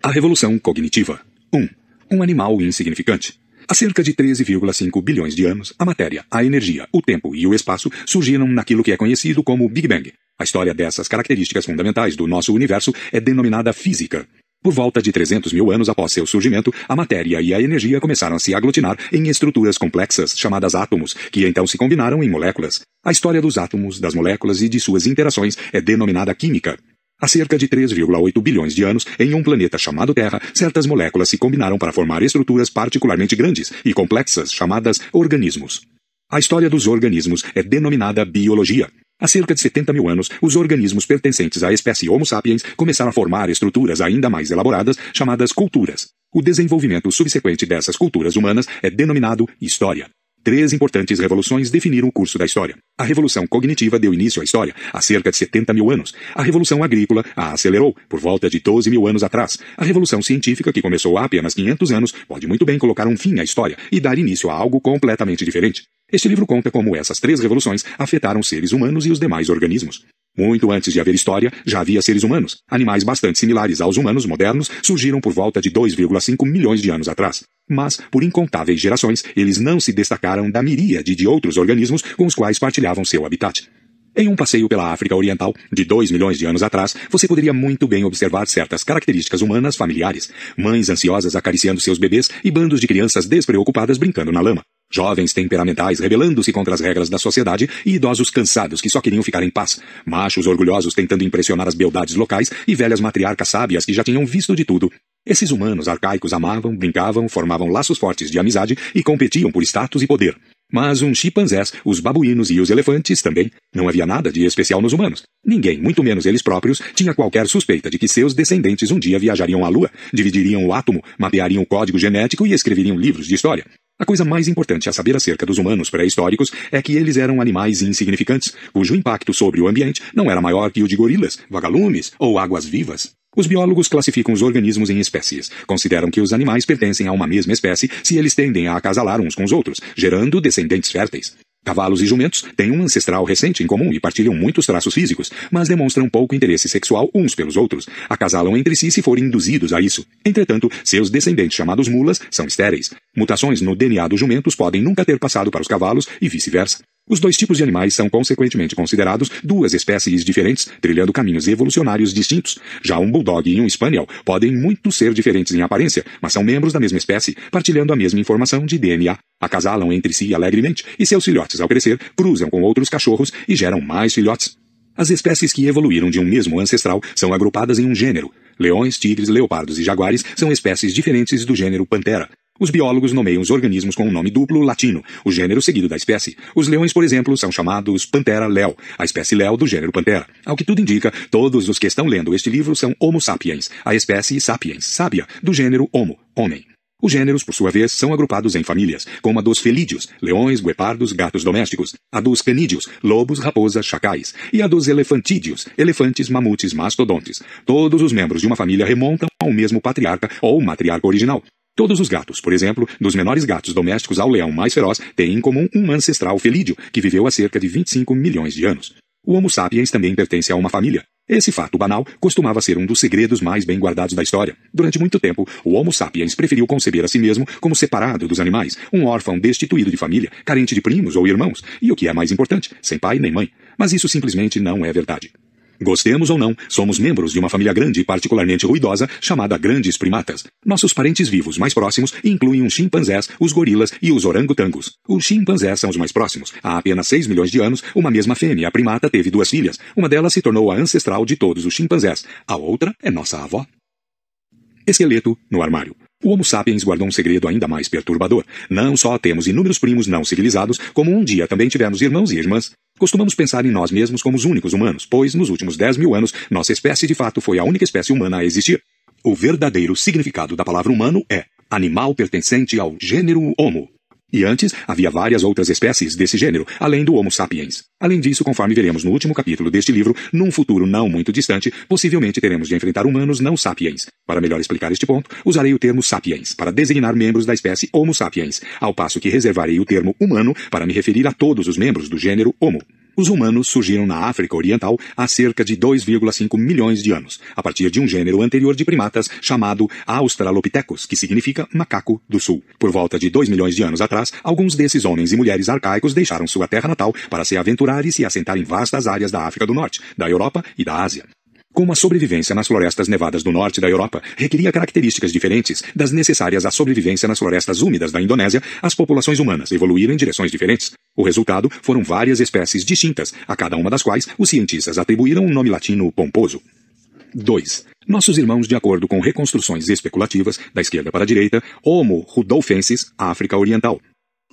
A Revolução Cognitiva. 1. Um animal insignificante. Há cerca de 13,5 bilhões de anos, a matéria, a energia, o tempo e o espaço surgiram naquilo que é conhecido como Big Bang. A história dessas características fundamentais do nosso universo é denominada física. Por volta de 300 mil anos após seu surgimento, a matéria e a energia começaram a se aglutinar em estruturas complexas, chamadas átomos, que então se combinaram em moléculas. A história dos átomos, das moléculas e de suas interações é denominada química. Há cerca de 3,8 bilhões de anos, em um planeta chamado Terra, certas moléculas se combinaram para formar estruturas particularmente grandes e complexas, chamadas organismos. A história dos organismos é denominada biologia. Há cerca de 70 mil anos, os organismos pertencentes à espécie Homo sapiens começaram a formar estruturas ainda mais elaboradas, chamadas culturas. O desenvolvimento subsequente dessas culturas humanas é denominado história. 3 importantes revoluções definiram o curso da história. A Revolução Cognitiva deu início à história, há cerca de 70 mil anos. A Revolução Agrícola a acelerou, por volta de 12 mil anos atrás. A Revolução Científica, que começou há apenas 500 anos, pode muito bem colocar um fim à história e dar início a algo completamente diferente. Este livro conta como essas 3 revoluções afetaram os seres humanos e os demais organismos. Muito antes de haver história, já havia seres humanos. Animais bastante similares aos humanos modernos surgiram por volta de 2,5 milhões de anos atrás. Mas, por incontáveis gerações, eles não se destacaram da miríade de outros organismos com os quais partilhavam seu habitat. Em um passeio pela África Oriental, de 2 milhões de anos atrás, você poderia muito bem observar certas características humanas familiares. Mães ansiosas acariciando seus bebês e bandos de crianças despreocupadas brincando na lama. Jovens temperamentais rebelando-se contra as regras da sociedade e idosos cansados que só queriam ficar em paz. Machos orgulhosos tentando impressionar as beldades locais e velhas matriarcas sábias que já tinham visto de tudo. Esses humanos arcaicos amavam, brincavam, formavam laços fortes de amizade e competiam por status e poder. Mas os chimpanzés, os babuínos e os elefantes também. Não havia nada de especial nos humanos. Ninguém, muito menos eles próprios, tinha qualquer suspeita de que seus descendentes um dia viajariam à Lua, dividiriam o átomo, mapeariam o código genético e escreveriam livros de história. A coisa mais importante a saber acerca dos humanos pré-históricos é que eles eram animais insignificantes, cujo impacto sobre o ambiente não era maior que o de gorilas, vagalumes ou águas-vivas. Os biólogos classificam os organismos em espécies. Consideram que os animais pertencem a uma mesma espécie se eles tendem a acasalar uns com os outros, gerando descendentes férteis. Cavalos e jumentos têm um ancestral recente em comum e partilham muitos traços físicos, mas demonstram pouco interesse sexual uns pelos outros. Acasalam entre si se forem induzidos a isso. Entretanto, seus descendentes chamados mulas são estéreis. Mutações no DNA dos jumentos podem nunca ter passado para os cavalos e vice-versa. Os 2 tipos de animais são consequentemente considerados 2 espécies diferentes, trilhando caminhos evolucionários distintos. Já um bulldog e um spaniel podem muito ser diferentes em aparência, mas são membros da mesma espécie, partilhando a mesma informação de DNA. Acasalam entre si alegremente e seus filhotes, ao crescer, cruzam com outros cachorros e geram mais filhotes. As espécies que evoluíram de um mesmo ancestral são agrupadas em um gênero. Leões, tigres, leopardos e jaguares são espécies diferentes do gênero Panthera. Os biólogos nomeiam os organismos com um nome duplo latino, o gênero seguido da espécie. Os leões, por exemplo, são chamados Panthera leo, a espécie leo do gênero Panthera. Ao que tudo indica, todos os que estão lendo este livro são Homo sapiens, a espécie sapiens, sábia, do gênero Homo, homem. Os gêneros, por sua vez, são agrupados em famílias, como a dos felídeos, leões, guepardos, gatos domésticos, a dos canídeos, lobos, raposas, chacais, e a dos elefantídeos, elefantes, mamutes, mastodontes. Todos os membros de uma família remontam ao mesmo patriarca ou matriarca original. Todos os gatos, por exemplo, dos menores gatos domésticos ao leão mais feroz, têm em comum um ancestral felídeo, que viveu há cerca de 25 milhões de anos. O Homo sapiens também pertence a uma família. Esse fato banal costumava ser um dos segredos mais bem guardados da história. Durante muito tempo, o Homo sapiens preferiu conceber a si mesmo como separado dos animais, um órfão destituído de família, carente de primos ou irmãos, e o que é mais importante, sem pai nem mãe. Mas isso simplesmente não é verdade. Gostemos ou não, somos membros de uma família grande e particularmente ruidosa chamada grandes primatas. Nossos parentes vivos mais próximos incluem os chimpanzés, os gorilas e os orangotangos. Os chimpanzés são os mais próximos. Há apenas 6 milhões de anos, uma mesma fêmea primata teve 2 filhas. Uma delas se tornou a ancestral de todos os chimpanzés. A outra é nossa avó. Esqueleto no armário. O Homo sapiens guardou um segredo ainda mais perturbador. Não só temos inúmeros primos não civilizados, como um dia também tivemos irmãos e irmãs. Costumamos pensar em nós mesmos como os únicos humanos, pois nos últimos 10 mil anos, nossa espécie de fato foi a única espécie humana a existir. O verdadeiro significado da palavra humano é animal pertencente ao gênero Homo. E antes, havia várias outras espécies desse gênero, além do Homo sapiens. Além disso, conforme veremos no último capítulo deste livro, num futuro não muito distante, possivelmente teremos de enfrentar humanos não sapiens. Para melhor explicar este ponto, usarei o termo sapiens para designar membros da espécie Homo sapiens, ao passo que reservarei o termo humano para me referir a todos os membros do gênero Homo. Os humanos surgiram na África Oriental há cerca de 2,5 milhões de anos, a partir de um gênero anterior de primatas chamado Australopithecus, que significa macaco do sul. Por volta de 2 milhões de anos atrás, alguns desses homens e mulheres arcaicos deixaram sua terra natal para se aventurar e se assentar em vastas áreas da África do Norte, da Europa e da Ásia. Como a sobrevivência nas florestas nevadas do norte da Europa requeria características diferentes das necessárias à sobrevivência nas florestas úmidas da Indonésia, as populações humanas evoluíram em direções diferentes. O resultado foram várias espécies distintas, a cada uma das quais os cientistas atribuíram um nome latino pomposo. 2. Nossos irmãos, de acordo com reconstruções especulativas, da esquerda para a direita, Homo rudolfensis, África Oriental,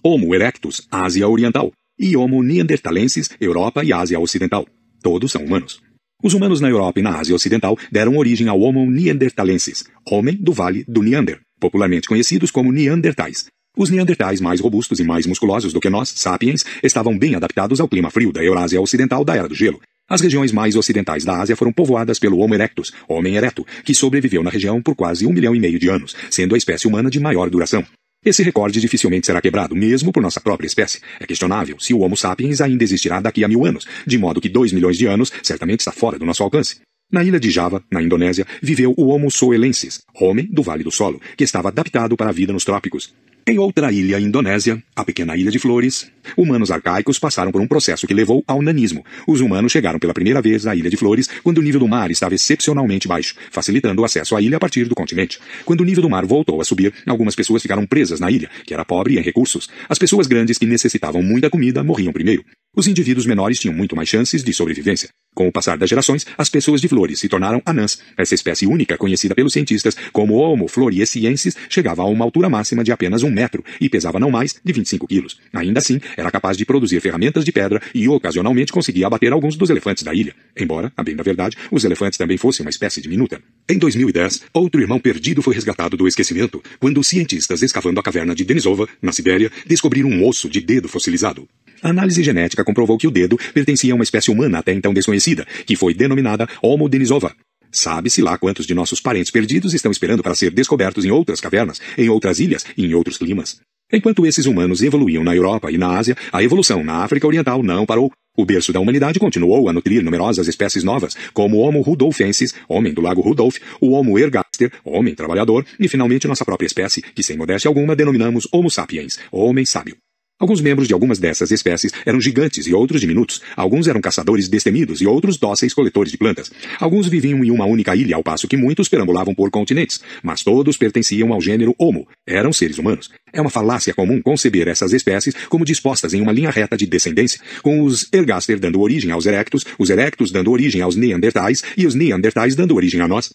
Homo erectus, Ásia Oriental, e Homo neanderthalensis, Europa e Ásia Ocidental. Todos são humanos. Os humanos na Europa e na Ásia Ocidental deram origem ao Homo neanderthalensis, homem do Vale do Neander, popularmente conhecidos como neandertais. Os neandertais, mais robustos e mais musculosos do que nós, sapiens, estavam bem adaptados ao clima frio da Eurásia Ocidental da Era do Gelo. As regiões mais ocidentais da Ásia foram povoadas pelo Homo erectus, homem ereto, que sobreviveu na região por quase 1,5 milhão de anos, sendo a espécie humana de maior duração. Esse recorde dificilmente será quebrado, mesmo por nossa própria espécie. É questionável se o Homo sapiens ainda existirá daqui a 1000 anos, de modo que 2 milhões de anos certamente está fora do nosso alcance. Na ilha de Java, na Indonésia, viveu o Homo soelensis, homem do Vale do Solo, que estava adaptado para a vida nos trópicos. Em outra ilha indonésia, a pequena Ilha de Flores, humanos arcaicos passaram por um processo que levou ao nanismo. Os humanos chegaram pela primeira vez à Ilha de Flores quando o nível do mar estava excepcionalmente baixo, facilitando o acesso à ilha a partir do continente. Quando o nível do mar voltou a subir, algumas pessoas ficaram presas na ilha, que era pobre em recursos. As pessoas grandes que necessitavam muita comida morriam primeiro. Os indivíduos menores tinham muito mais chances de sobrevivência. Com o passar das gerações, as pessoas de Flores se tornaram anãs. Essa espécie única, conhecida pelos cientistas como Homo floresiensis, chegava a uma altura máxima de apenas 1 metro e pesava não mais de 25 quilos. Ainda assim, era capaz de produzir ferramentas de pedra e ocasionalmente conseguia abater alguns dos elefantes da ilha. Embora, a bem da verdade, os elefantes também fossem uma espécie diminuta. Em 2010, outro irmão perdido foi resgatado do esquecimento, quando os cientistas escavando a caverna de Denisova, na Sibéria, descobriram um osso de dedo fossilizado. A análise genética comprovou que o dedo pertencia a uma espécie humana até então desconhecida, que foi denominada Homo denisova. Sabe-se lá quantos de nossos parentes perdidos estão esperando para ser descobertos em outras cavernas, em outras ilhas e em outros climas. Enquanto esses humanos evoluíam na Europa e na Ásia, a evolução na África Oriental não parou. O berço da humanidade continuou a nutrir numerosas espécies novas, como o Homo rudolfensis, homem do lago Rudolf, o Homo ergaster, homem trabalhador, e finalmente nossa própria espécie, que sem modéstia alguma denominamos Homo sapiens, homem sábio. Alguns membros de algumas dessas espécies eram gigantes e outros diminutos. Alguns eram caçadores destemidos e outros dóceis coletores de plantas. Alguns viviam em uma única ilha, ao passo que muitos perambulavam por continentes. Mas todos pertenciam ao gênero Homo. Eram seres humanos. É uma falácia comum conceber essas espécies como dispostas em uma linha reta de descendência, com os ergaster dando origem aos erectus, os erectus dando origem aos neandertais e os neandertais dando origem a nós.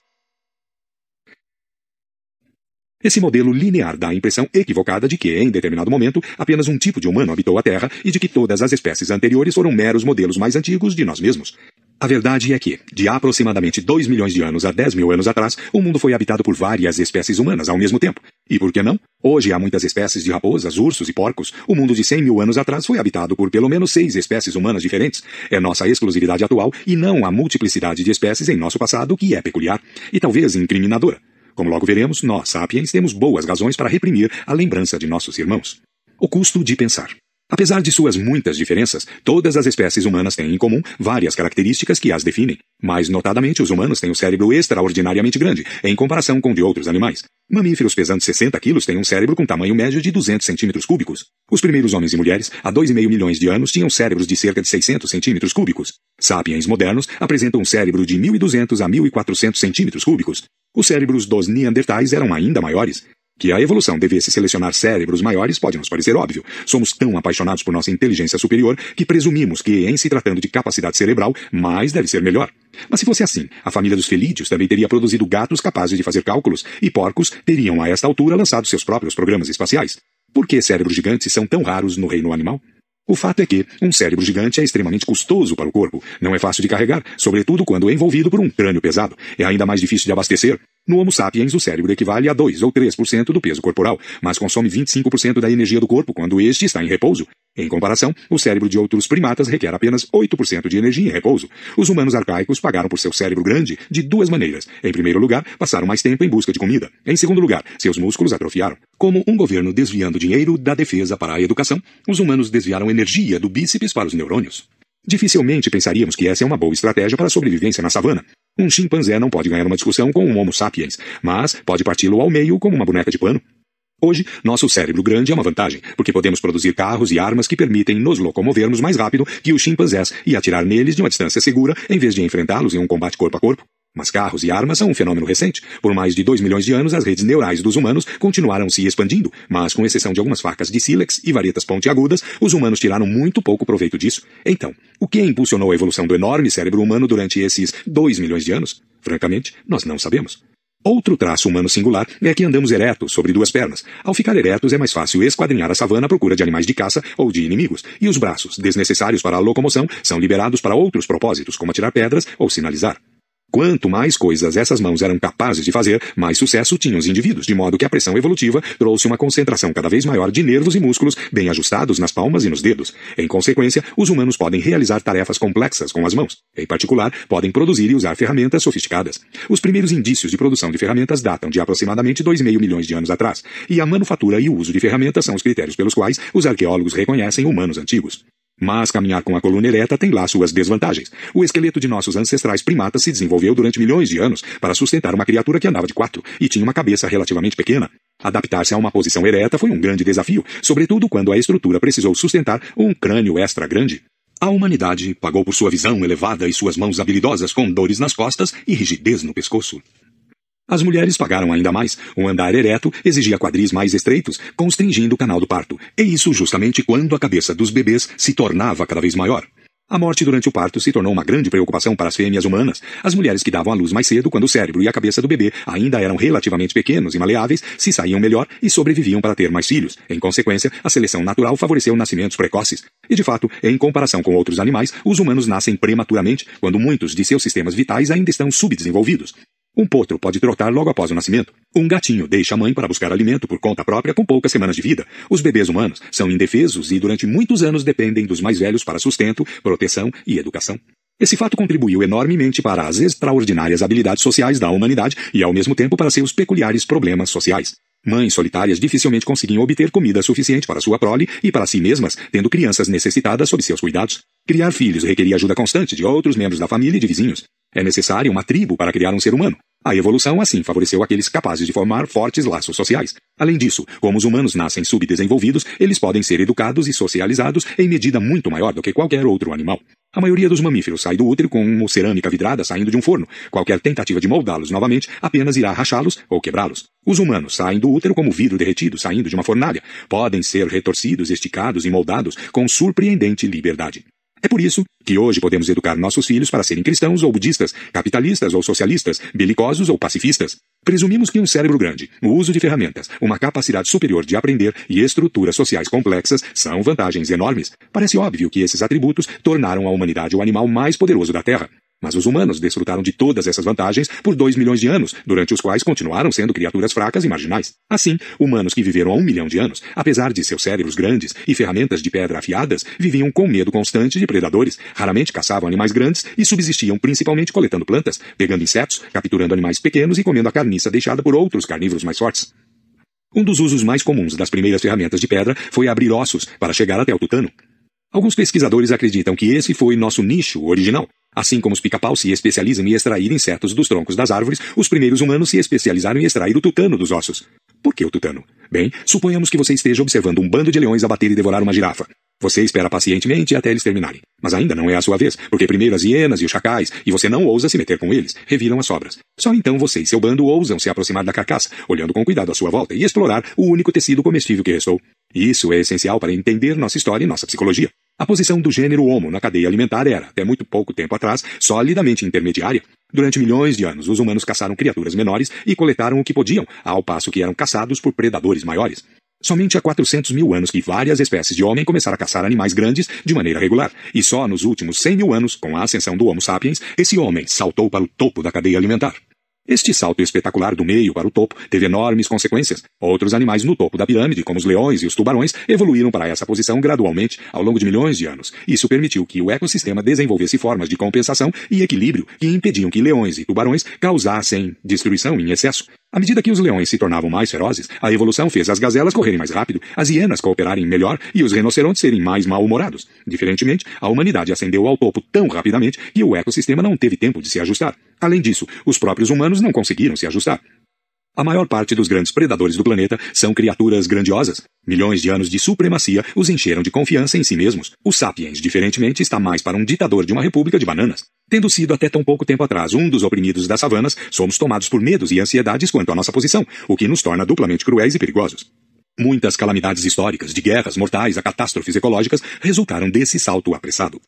Esse modelo linear dá a impressão equivocada de que, em determinado momento, apenas um tipo de humano habitou a Terra e de que todas as espécies anteriores foram meros modelos mais antigos de nós mesmos. A verdade é que, de aproximadamente 2 milhões de anos a 10 mil anos atrás, o mundo foi habitado por várias espécies humanas ao mesmo tempo. E por que não? Hoje há muitas espécies de raposas, ursos e porcos. O mundo de 100 mil anos atrás foi habitado por pelo menos 6 espécies humanas diferentes. É nossa exclusividade atual e não a multiplicidade de espécies em nosso passado que é peculiar e talvez incriminadora. Como logo veremos, nós, sapiens, temos boas razões para reprimir a lembrança de nossos irmãos. O custo de pensar. Apesar de suas muitas diferenças, todas as espécies humanas têm em comum várias características que as definem. Mais notadamente, os humanos têm um cérebro extraordinariamente grande, em comparação com o de outros animais. Mamíferos pesando 60 quilos têm um cérebro com tamanho médio de 200 centímetros cúbicos. Os primeiros homens e mulheres, há 2,5 milhões de anos, tinham cérebros de cerca de 600 centímetros cúbicos. Sapiens modernos apresentam um cérebro de 1.200 a 1.400 centímetros cúbicos. Os cérebros dos neandertais eram ainda maiores. Que a evolução devesse selecionar cérebros maiores pode nos parecer óbvio. Somos tão apaixonados por nossa inteligência superior que presumimos que, em se tratando de capacidade cerebral, mais deve ser melhor. Mas se fosse assim, a família dos felídeos também teria produzido gatos capazes de fazer cálculos, e porcos teriam a esta altura lançado seus próprios programas espaciais. Por que cérebros gigantes são tão raros no reino animal? O fato é que um cérebro gigante é extremamente custoso para o corpo. Não é fácil de carregar, sobretudo quando é envolvido por um crânio pesado. É ainda mais difícil de abastecer. No Homo sapiens, o cérebro equivale a 2 ou 3% do peso corporal, mas consome 25% da energia do corpo quando este está em repouso. Em comparação, o cérebro de outros primatas requer apenas 8% de energia em repouso. Os humanos arcaicos pagaram por seu cérebro grande de 2 maneiras. Em primeiro lugar, passaram mais tempo em busca de comida. Em segundo lugar, seus músculos atrofiaram. Como um governo desviando dinheiro da defesa para a educação, os humanos desviaram energia do bíceps para os neurônios. Dificilmente pensaríamos que essa é uma boa estratégia para a sobrevivência na savana. Um chimpanzé não pode ganhar uma discussão com um Homo sapiens, mas pode parti-lo ao meio como uma boneca de pano. Hoje, nosso cérebro grande é uma vantagem, porque podemos produzir carros e armas que permitem nos locomovermos mais rápido que os chimpanzés e atirar neles de uma distância segura em vez de enfrentá-los em um combate corpo a corpo. Mas carros e armas são um fenômeno recente. Por mais de 2 milhões de anos, as redes neurais dos humanos continuaram se expandindo, mas com exceção de algumas facas de sílex e varetas pontiagudas, os humanos tiraram muito pouco proveito disso. Então, o que impulsionou a evolução do enorme cérebro humano durante esses 2 milhões de anos? Francamente, nós não sabemos. Outro traço humano singular é que andamos eretos sobre 2 pernas. Ao ficar eretos, é mais fácil esquadrinhar a savana à procura de animais de caça ou de inimigos, e os braços, desnecessários para a locomoção, são liberados para outros propósitos, como atirar pedras ou sinalizar. Quanto mais coisas essas mãos eram capazes de fazer, mais sucesso tinham os indivíduos, de modo que a pressão evolutiva trouxe uma concentração cada vez maior de nervos e músculos bem ajustados nas palmas e nos dedos. Em consequência, os humanos podem realizar tarefas complexas com as mãos. Em particular, podem produzir e usar ferramentas sofisticadas. Os primeiros indícios de produção de ferramentas datam de aproximadamente 2,5 milhões de anos atrás, e a manufatura e o uso de ferramentas são os critérios pelos quais os arqueólogos reconhecem humanos antigos. Mas caminhar com a coluna ereta tem lá suas desvantagens. O esqueleto de nossos ancestrais primatas se desenvolveu durante milhões de anos para sustentar uma criatura que andava de 4 e tinha uma cabeça relativamente pequena. Adaptar-se a uma posição ereta foi um grande desafio, sobretudo quando a estrutura precisou sustentar um crânio extra grande. A humanidade pagou por sua visão elevada e suas mãos habilidosas com dores nas costas e rigidez no pescoço. As mulheres pagaram ainda mais. Um andar ereto exigia quadris mais estreitos, constringindo o canal do parto. E isso justamente quando a cabeça dos bebês se tornava cada vez maior. A morte durante o parto se tornou uma grande preocupação para as fêmeas humanas. As mulheres que davam à luz mais cedo, quando o cérebro e a cabeça do bebê ainda eram relativamente pequenos e maleáveis, se saíam melhor e sobreviviam para ter mais filhos. Em consequência, a seleção natural favoreceu nascimentos precoces. E de fato, em comparação com outros animais, os humanos nascem prematuramente, quando muitos de seus sistemas vitais ainda estão subdesenvolvidos. Um potro pode trotar logo após o nascimento. Um gatinho deixa a mãe para buscar alimento por conta própria com poucas semanas de vida. Os bebês humanos são indefesos e durante muitos anos dependem dos mais velhos para sustento, proteção e educação. Esse fato contribuiu enormemente para as extraordinárias habilidades sociais da humanidade e ao mesmo tempo para seus peculiares problemas sociais. Mães solitárias dificilmente conseguiam obter comida suficiente para sua prole e para si mesmas, tendo crianças necessitadas sob seus cuidados. Criar filhos requeria ajuda constante de outros membros da família e de vizinhos. É necessária uma tribo para criar um ser humano. A evolução, assim, favoreceu aqueles capazes de formar fortes laços sociais. Além disso, como os humanos nascem subdesenvolvidos, eles podem ser educados e socializados em medida muito maior do que qualquer outro animal. A maioria dos mamíferos sai do útero como cerâmica vidrada saindo de um forno. Qualquer tentativa de moldá-los novamente apenas irá rachá-los ou quebrá-los. Os humanos saem do útero como vidro derretido saindo de uma fornalha. Podem ser retorcidos, esticados e moldados com surpreendente liberdade. É por isso que hoje podemos educar nossos filhos para serem cristãos ou budistas, capitalistas ou socialistas, belicosos ou pacifistas. Presumimos que um cérebro grande, o uso de ferramentas, uma capacidade superior de aprender e estruturas sociais complexas são vantagens enormes. Parece óbvio que esses atributos tornaram a humanidade o animal mais poderoso da Terra. Mas os humanos desfrutaram de todas essas vantagens por 2 milhões de anos, durante os quais continuaram sendo criaturas fracas e marginais. Assim, humanos que viveram há 1 milhão de anos, apesar de seus cérebros grandes e ferramentas de pedra afiadas, viviam com medo constante de predadores, raramente caçavam animais grandes e subsistiam principalmente coletando plantas, pegando insetos, capturando animais pequenos e comendo a carniça deixada por outros carnívoros mais fortes. Um dos usos mais comuns das primeiras ferramentas de pedra foi abrir ossos para chegar até o tutano. Alguns pesquisadores acreditam que esse foi nosso nicho original. Assim como os pica-pau se especializam em extrair insetos dos troncos das árvores, os primeiros humanos se especializaram em extrair o tutano dos ossos. Por que o tutano? Bem, suponhamos que você esteja observando um bando de leões abater e devorar uma girafa. Você espera pacientemente até eles terminarem. Mas ainda não é a sua vez, porque primeiro as hienas e os chacais, e você não ousa se meter com eles, reviram as sobras. Só então você e seu bando ousam se aproximar da carcaça, olhando com cuidado à sua volta e explorar o único tecido comestível que restou. Isso é essencial para entender nossa história e nossa psicologia. A posição do gênero Homo na cadeia alimentar era, até muito pouco tempo atrás, solidamente intermediária. Durante milhões de anos, os humanos caçaram criaturas menores e coletaram o que podiam, ao passo que eram caçados por predadores maiores. Somente há 400 mil anos que várias espécies de homem começaram a caçar animais grandes de maneira regular, e só nos últimos 100 mil anos, com a ascensão do Homo sapiens, esse homem saltou para o topo da cadeia alimentar. Este salto espetacular do meio para o topo teve enormes consequências. Outros animais no topo da pirâmide, como os leões e os tubarões, evoluíram para essa posição gradualmente ao longo de milhões de anos. Isso permitiu que o ecossistema desenvolvesse formas de compensação e equilíbrio que impediam que leões e tubarões causassem destruição em excesso. À medida que os leões se tornavam mais ferozes, a evolução fez as gazelas correrem mais rápido, as hienas cooperarem melhor e os rinocerontes serem mais mal-humorados. Diferentemente, a humanidade ascendeu ao topo tão rapidamente que o ecossistema não teve tempo de se ajustar. Além disso, os próprios humanos não conseguiram se ajustar. A maior parte dos grandes predadores do planeta são criaturas grandiosas. Milhões de anos de supremacia os encheram de confiança em si mesmos. O Sapiens, diferentemente, está mais para um ditador de uma república de bananas. Tendo sido até tão pouco tempo atrás um dos oprimidos das savanas, somos tomados por medos e ansiedades quanto à nossa posição, o que nos torna duplamente cruéis e perigosos. Muitas calamidades históricas, de guerras mortais a catástrofes ecológicas, resultaram desse salto apressado.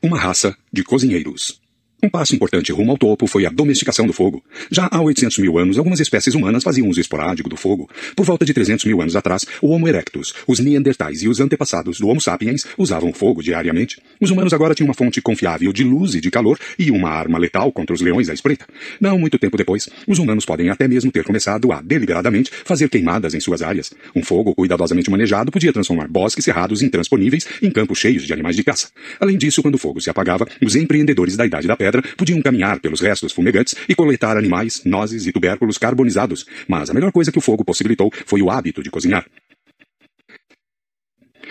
Uma raça de cozinheiros. Um passo importante rumo ao topo foi a domesticação do fogo. Já há 800 mil anos, algumas espécies humanas faziam uso esporádico do fogo. Por volta de 300 mil anos atrás, o Homo erectus, os Neandertais e os antepassados do Homo sapiens usavam fogo diariamente. Os humanos agora tinham uma fonte confiável de luz e de calor e uma arma letal contra os leões à espreita. Não muito tempo depois, os humanos podem até mesmo ter começado a, deliberadamente, fazer queimadas em suas áreas. Um fogo cuidadosamente manejado podia transformar bosques cerrados intransponíveis em campos cheios de animais de caça. Além disso, quando o fogo se apagava, os empreendedores da Idade da Pedra podiam caminhar pelos restos fumegantes e coletar animais, nozes e tubérculos carbonizados, mas a melhor coisa que o fogo possibilitou foi o hábito de cozinhar.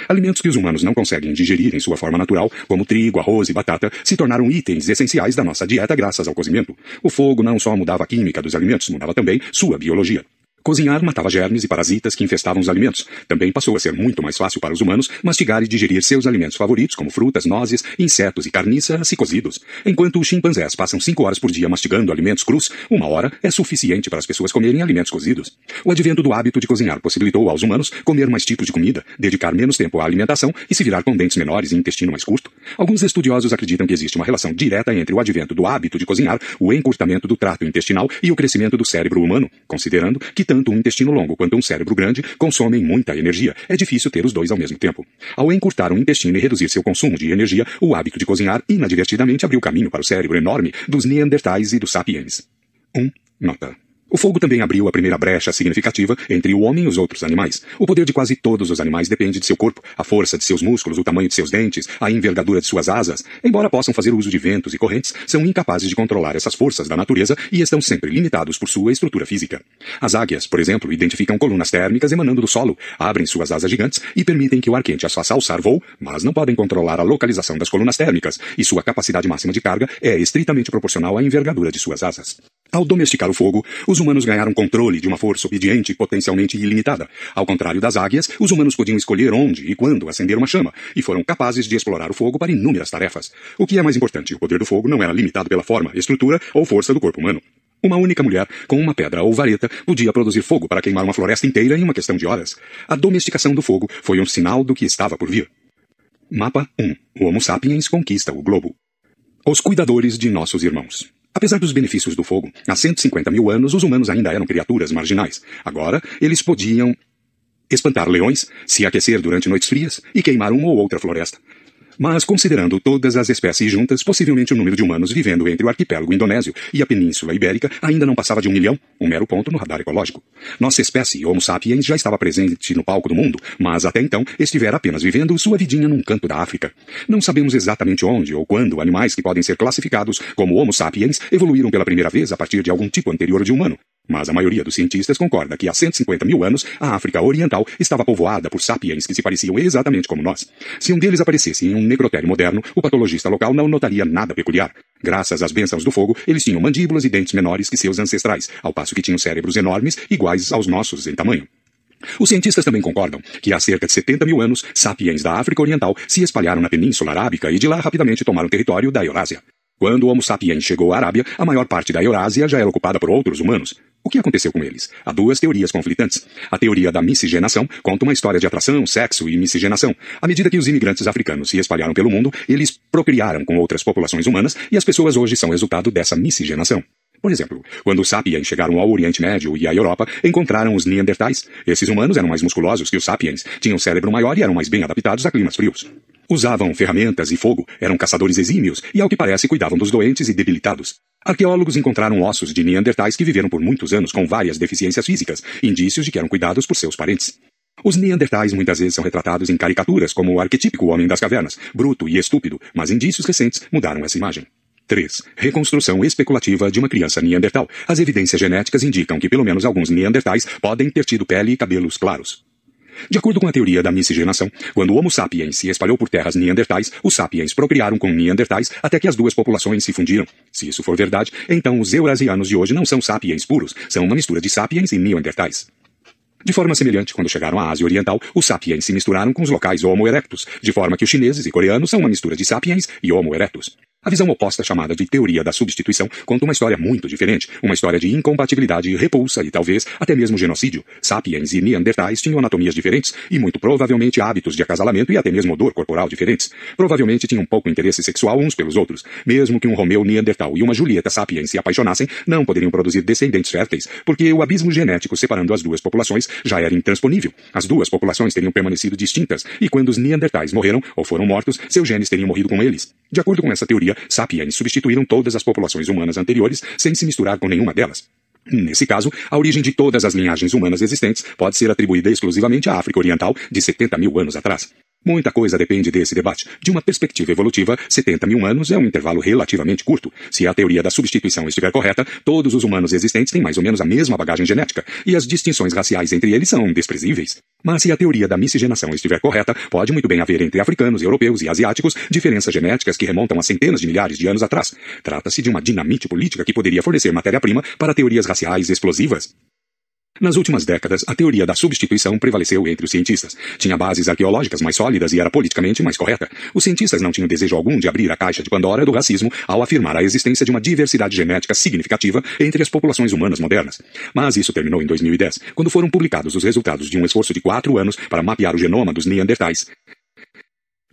Alimentos que os humanos não conseguem digerir em sua forma natural, como trigo, arroz e batata, se tornaram itens essenciais da nossa dieta graças ao cozimento. O fogo não só mudava a química dos alimentos, mudava também sua biologia. Cozinhar matava germes e parasitas que infestavam os alimentos. Também passou a ser muito mais fácil para os humanos mastigar e digerir seus alimentos favoritos, como frutas, nozes, insetos e carniça, se cozidos. Enquanto os chimpanzés passam 5 horas por dia mastigando alimentos crus, 1 hora é suficiente para as pessoas comerem alimentos cozidos. O advento do hábito de cozinhar possibilitou aos humanos comer mais tipos de comida, dedicar menos tempo à alimentação e se virar com dentes menores e intestino mais curto. Alguns estudiosos acreditam que existe uma relação direta entre o advento do hábito de cozinhar, o encurtamento do trato intestinal e o crescimento do cérebro humano, considerando que tanto um intestino longo quanto um cérebro grande consomem muita energia. É difícil ter os dois ao mesmo tempo. Ao encurtar o intestino e reduzir seu consumo de energia, o hábito de cozinhar inadvertidamente abriu caminho para o cérebro enorme dos Neandertais e dos Sapiens. Nota. O fogo também abriu a primeira brecha significativa entre o homem e os outros animais. O poder de quase todos os animais depende de seu corpo, a força de seus músculos, o tamanho de seus dentes, a envergadura de suas asas. Embora possam fazer uso de ventos e correntes, são incapazes de controlar essas forças da natureza e estão sempre limitados por sua estrutura física. As águias, por exemplo, identificam colunas térmicas emanando do solo, abrem suas asas gigantes e permitem que o ar quente as faça alçar voo, mas não podem controlar a localização das colunas térmicas, e sua capacidade máxima de carga é estritamente proporcional à envergadura de suas asas. Ao domesticar o fogo, os humanos ganharam controle de uma força obediente e potencialmente ilimitada. Ao contrário das águias, os humanos podiam escolher onde e quando acender uma chama, e foram capazes de explorar o fogo para inúmeras tarefas. O que é mais importante, o poder do fogo não era limitado pela forma, estrutura ou força do corpo humano. Uma única mulher, com uma pedra ou vareta, podia produzir fogo para queimar uma floresta inteira em uma questão de horas. A domesticação do fogo foi um sinal do que estava por vir. Mapa 1. O Homo sapiens conquista o globo. Os cuidadores de nossos irmãos. Apesar dos benefícios do fogo, há 150 mil anos os humanos ainda eram criaturas marginais. Agora, eles podiam espantar leões, se aquecer durante noites frias e queimar uma ou outra floresta. Mas, considerando todas as espécies juntas, possivelmente o número de humanos vivendo entre o arquipélago indonésio e a Península Ibérica ainda não passava de 1 milhão, um mero ponto no radar ecológico. Nossa espécie, Homo sapiens, já estava presente no palco do mundo, mas até então estivera apenas vivendo sua vidinha num canto da África. Não sabemos exatamente onde ou quando animais que podem ser classificados como Homo sapiens evoluíram pela primeira vez a partir de algum tipo anterior de humano. Mas a maioria dos cientistas concorda que há 150 mil anos a África Oriental estava povoada por sapiens que se pareciam exatamente como nós. Se um deles aparecesse em um necrotério moderno, o patologista local não notaria nada peculiar. Graças às bênçãos do fogo, eles tinham mandíbulas e dentes menores que seus ancestrais, ao passo que tinham cérebros enormes iguais aos nossos em tamanho. Os cientistas também concordam que há cerca de 70 mil anos, sapiens da África Oriental se espalharam na Península Arábica e de lá rapidamente tomaram território da Eurásia. Quando o Homo sapiens chegou à Arábia, a maior parte da Eurásia já era ocupada por outros humanos. O que aconteceu com eles? Há duas teorias conflitantes. A teoria da miscigenação conta uma história de atração, sexo e miscigenação. À medida que os imigrantes africanos se espalharam pelo mundo, eles procriaram com outras populações humanas e as pessoas hoje são resultado dessa miscigenação. Por exemplo, quando os sapiens chegaram ao Oriente Médio e à Europa, encontraram os neandertais. Esses humanos eram mais musculosos que os sapiens, tinham cérebro maior e eram mais bem adaptados a climas frios. Usavam ferramentas e fogo, eram caçadores exímios e, ao que parece, cuidavam dos doentes e debilitados. Arqueólogos encontraram ossos de neandertais que viveram por muitos anos com várias deficiências físicas, indícios de que eram cuidados por seus parentes. Os neandertais muitas vezes são retratados em caricaturas como o arquetípico homem das cavernas, bruto e estúpido, mas indícios recentes mudaram essa imagem. 3. Reconstrução especulativa de uma criança neandertal. As evidências genéticas indicam que pelo menos alguns neandertais podem ter tido pele e cabelos claros. De acordo com a teoria da miscigenação, quando o Homo sapiens se espalhou por terras neandertais, os sapiens procriaram com neandertais até que as duas populações se fundiram. Se isso for verdade, então os eurasianos de hoje não são sapiens puros, são uma mistura de sapiens e neandertais. De forma semelhante, quando chegaram à Ásia Oriental, os sapiens se misturaram com os locais Homo erectus, de forma que os chineses e coreanos são uma mistura de sapiens e Homo erectus. A visão oposta, chamada de teoria da substituição, conta uma história muito diferente, uma história de incompatibilidade, repulsa e talvez até mesmo genocídio. Sapiens e neandertais tinham anatomias diferentes e muito provavelmente hábitos de acasalamento e até mesmo odor corporal diferentes. Provavelmente tinham pouco interesse sexual uns pelos outros. Mesmo que um Romeu neandertal e uma Julieta sapiens se apaixonassem, não poderiam produzir descendentes férteis, porque o abismo genético separando as duas populações já era intransponível. As duas populações teriam permanecido distintas e quando os neandertais morreram ou foram mortos, seus genes teriam morrido com eles. De acordo com essa teoria, sapiens substituíram todas as populações humanas anteriores sem se misturar com nenhuma delas. Nesse caso, a origem de todas as linhagens humanas existentes pode ser atribuída exclusivamente à África Oriental de 70 mil anos atrás. Muita coisa depende desse debate. De uma perspectiva evolutiva, 70 mil anos é um intervalo relativamente curto. Se a teoria da substituição estiver correta, todos os humanos existentes têm mais ou menos a mesma bagagem genética, e as distinções raciais entre eles são desprezíveis. Mas se a teoria da miscigenação estiver correta, pode muito bem haver entre africanos, europeus e asiáticos diferenças genéticas que remontam a centenas de milhares de anos atrás. Trata-se de uma dinamite política que poderia fornecer matéria-prima para teorias raciais explosivas. Nas últimas décadas, a teoria da substituição prevaleceu entre os cientistas. Tinha bases arqueológicas mais sólidas e era politicamente mais correta. Os cientistas não tinham desejo algum de abrir a caixa de Pandora do racismo ao afirmar a existência de uma diversidade genética significativa entre as populações humanas modernas. Mas isso terminou em 2010, quando foram publicados os resultados de um esforço de 4 anos para mapear o genoma dos neandertais.